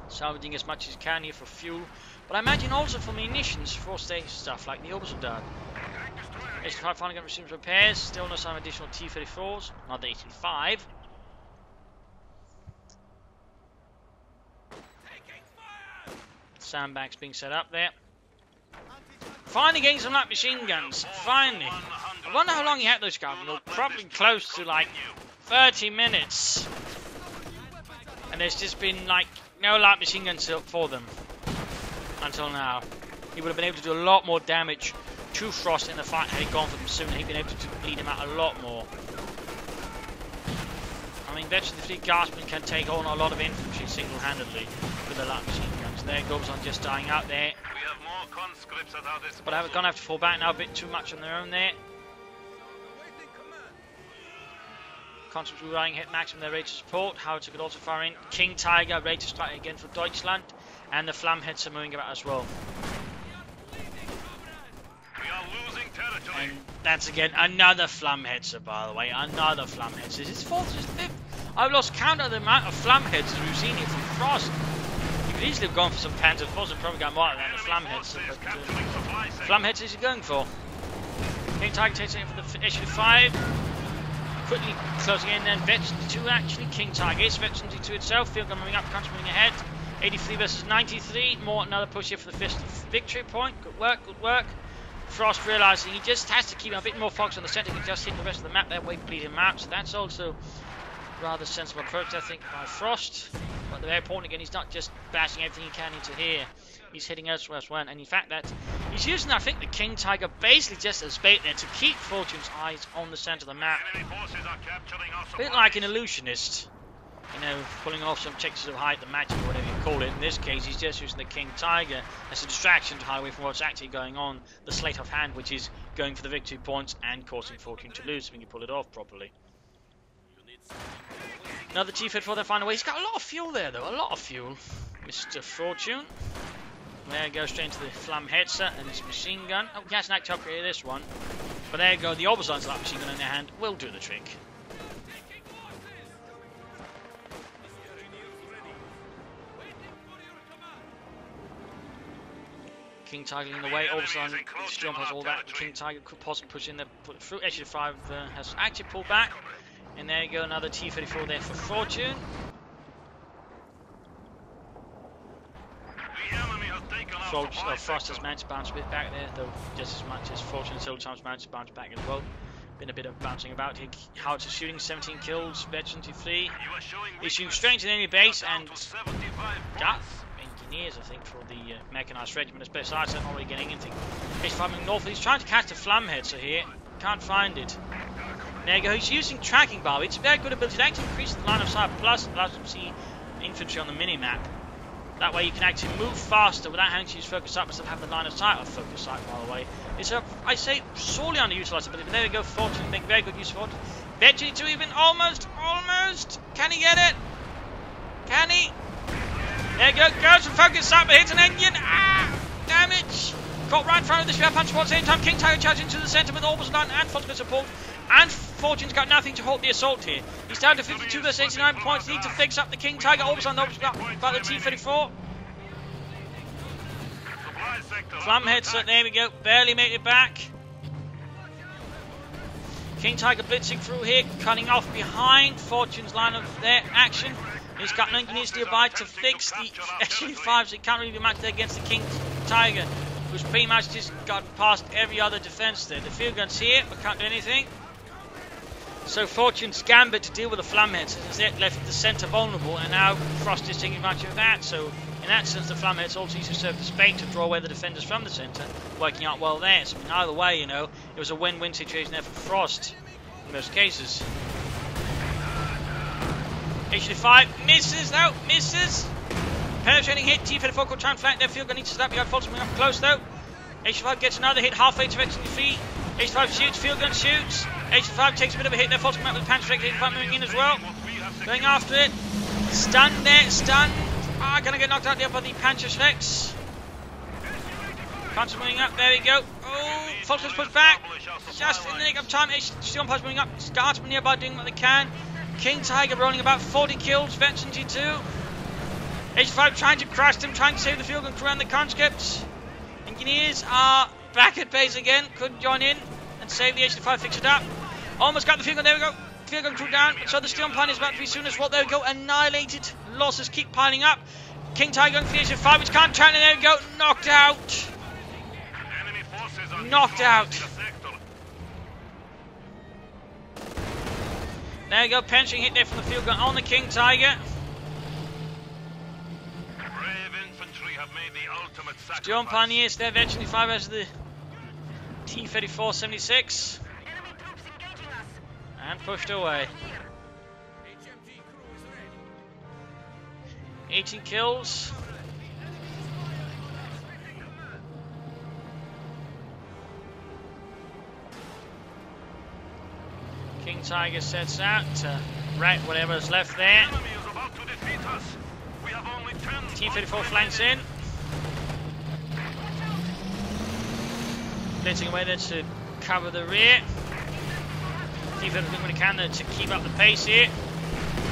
Salvaging as much as he can here for fuel. But I imagine also for munitions for stage stuff like the Obersoldat. HD5 finally got resumed repairs. Still no sign of additional T-34s. Not the 85. Sandbags being set up there. Finally getting some light machine guns. Finally. I wonder how long he had those guns. Probably close to like 30 minutes. And there's just been like no light machine guns for them until now. He would have been able to do a lot more damage to Frost in the fight had he gone for them sooner. He'd been able to bleed him out a lot more. I mean, veteran the fleet guardsmen can take on a lot of infantry single-handedly with the light machine guns. There goes on just dying out there. We have more conscripts at our disposal. But I'm gonna have to fall back now a bit too much on their own there. Conscripts were running hit maximum their rate of support. Howitzer could also fire in. King Tiger ready to strike again for Deutschland. And the Flamheads are moving about as well. And that's again another Flamhetzer, by the way. Another Flamhetzer. Is it fourth or fifth? I've lost count of the amount of Flamhetzers we've seen here from Frost. You could easily have gone for some Panzer IVs and probably got more than the Flamhetzer, but Flamhetzers you're going for. King Tiger takes it for the issue 5. Quickly closing in then, Veteran 2 actually. King Tiger is Veteran 2 itself. Field gun moving up, country moving ahead. 83 versus 93. More another push here for the first victory point. Good work, good work. Frost realising he just has to keep a bit more focus on the centre. He can just hit the rest of the map that way, bleed him out. So that's also rather sensible approach, I think, by Frost. But the very point again, he's not just bashing everything he can into here. He's hitting elsewhere as well. And in fact, that he's using, I think, the King Tiger basically just as bait there to keep Fortune's eyes on the centre of the map. A bit like an illusionist. You know, pulling off some checks of height, the magic, or whatever you call it. In this case, he's just using the King Tiger as a distraction to hide away from what's actually going on. The sleight of hand, which is going for the victory points and causing Fortune to lose when you pull it off properly. Another T-34 there, find a way. He's got a lot of fuel there, though. A lot of fuel. Mr. Fortune. There you go, straight into the Flamhetzer and his machine gun. Oh, he hasn't actually upgraded this one. But there you go, the opposite to that machine gun in their hand will do the trick. King Tiger in the way, all of a sudden Storm has all that. King Tiger could possibly push in there, put through. Issue 5 has actually pulled back. And there you go, another T-34 there for Fortune. Frost has managed to bounce a bit back there, though just as much as Fortune several times managed to bounce back as well. Been a bit of bouncing about here. Howitzer shooting, 17 kills, Veteran 3. He's shooting straight into the enemy base and got engineers, I think, for the mechanised regiment. As best I said, not really getting anything. He's farming north. He's trying to catch the Flamhetzer here. Can't find it. There you go. He's using tracking bar. It's a very good ability to actually increase the line of sight, plus allows him to see infantry on the mini-map. That way you can actually move faster without having to use focus sight, but still have the line of sight of focus sight, by the way. It's a, I say, sorely underutilised ability, but there we go. Fortune make very good use of it. Veggie to even almost. Can he get it? Can he? There you go. Goes for focus sight, but hits an engine. Ah! Damage. Caught right in front of the ship punch at the same time. King Tiger charging into the centre with Orbis line and Fortune support. And Fortune's got nothing to halt the assault here. He's down to 52 versus 89 points. Need to fix up the King Tiger. Orbis on the by the T-34. Flamhetzer, there we go. Barely made it back. King Tiger blitzing through here, cutting off behind Fortune's line of their action. He's got no engineers nearby to fix the SU-5s. It can't really be matched there against the King Tiger, who's pretty much just got past every other defense there. The field gun's here, but can't do anything. So Fortune's gambit to deal with the Flamheads has left the centre vulnerable, and now Frost is taking advantage of that. So in that sense, the Flamheads also used to serve as bait to draw away the defenders from the centre, working out well there. So either way, you know, it was a win-win situation there for Frost in most cases. HD5 misses though, misses. Penetrating hit, T-34 could try and flank their field gun, needs to stop behind Fortune up close though. HD5 gets another hit, halfway to Veteran 3. HD5 shoots, field gun shoots. HD5 takes a bit of a hit there, Fortune out with the Panther Strike, HD5 moving in as well. Going after it. Stunned there, stunned. Ah, gonna get knocked out there by the Panther Strikes. Panther moving up, there we go. Oh, Fortune's pushed back. Just in the nick of time, Steel Punch moving up. Guardsmen nearby doing what they can. King Tiger rolling about 40 kills, Veteran G2. H5 trying to crush them, trying to save the field gun crew and the conscripts. Engineers are back at base again, couldn't join in and save the H5, fix it up. Almost got the field gun, there we go. Field gun crew down, so the Steel Pun is about to be soon as well. There we go, annihilated. Losses keep piling up. King Tiger going for the H5, which can't turn, and there we go, knocked out. Knocked out. There you go, penching hit there from the field gun on the King Tiger. John Pioneers there, Veteran 5 as the T-34-76. And pushed away. 18 kills. King Tiger sets out to right whatever's left there. T-34 flanks in. Blitzing away there to cover the rear. Defense doing what he can to keep up the pace here.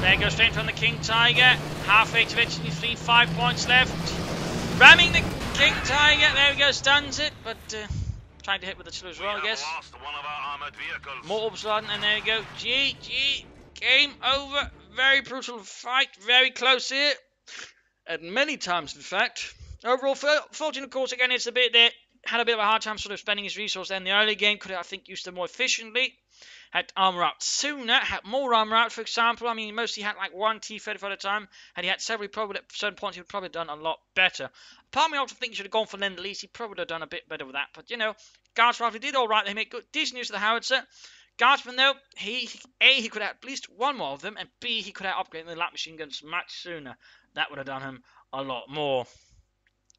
There goes straight from the King Tiger. Halfway to victory, 5 points left. Ramming the King Tiger. There we go, stuns it, but trying to hit with the two as well, I guess. More upsliding, and there you go. GG. Game over. Very brutal fight. Very close here. And many times, in fact. Overall, Fortune, of course, again, it's a bit there. Had a bit of a hard time sort of spending his resource there in the early game. Could have, I think, used them more efficiently. Had armor out sooner. Had more armor out, for example. I mean, he mostly had like 1 T-35 at a time. Had he had several, probably at certain points, he would probably have done a lot better. Part of me also think he should have gone for Lend-Lease. He probably would have done a bit better with that. But, you know, Guards rifle did all right. They made good, decent use of the howitzer. Guardsman, though, he could have at least one more of them. And B, he could have upgraded the light machine guns much sooner. That would have done him a lot more.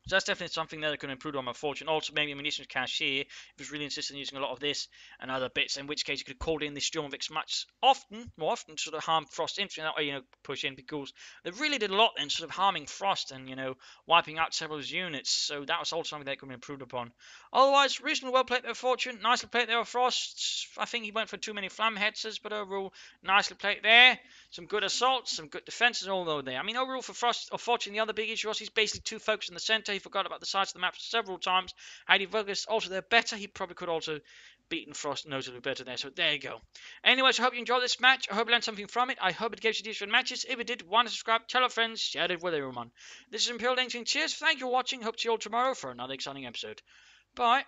So that's definitely something there that could improve on my Fortune. Also, maybe a munitions cache here, if he was really insistent on using a lot of this and other bits, in which case you could have called in the Sturmovix more often, to sort of harm Frost infantry, and that way, you know, push in, because they really did a lot then, sort of harming Frost and, you know, wiping out several of his units. So that was also something that could be improved upon. Otherwise, reasonably well played there, Fortune. Nicely played there, Frost. I think he went for too many flam hetzers, but overall, nicely played there. Some good assaults, some good defenses, all over there. I mean, overall for Frost or Fortune, the other big issue was he's basically too focused in the center. He forgot about the sides of the map several times. Had he focused also there better, he probably could also beaten Frost notably better there. So there you go. Anyways, I hope you enjoyed this match. I hope you learned something from it. I hope it gives you decent matches. If it did, why not subscribe, tell your friends, share it with everyone. This is Imperial Dancing. Cheers. Thank you for watching. Hope to see you all tomorrow for another exciting episode. Bye.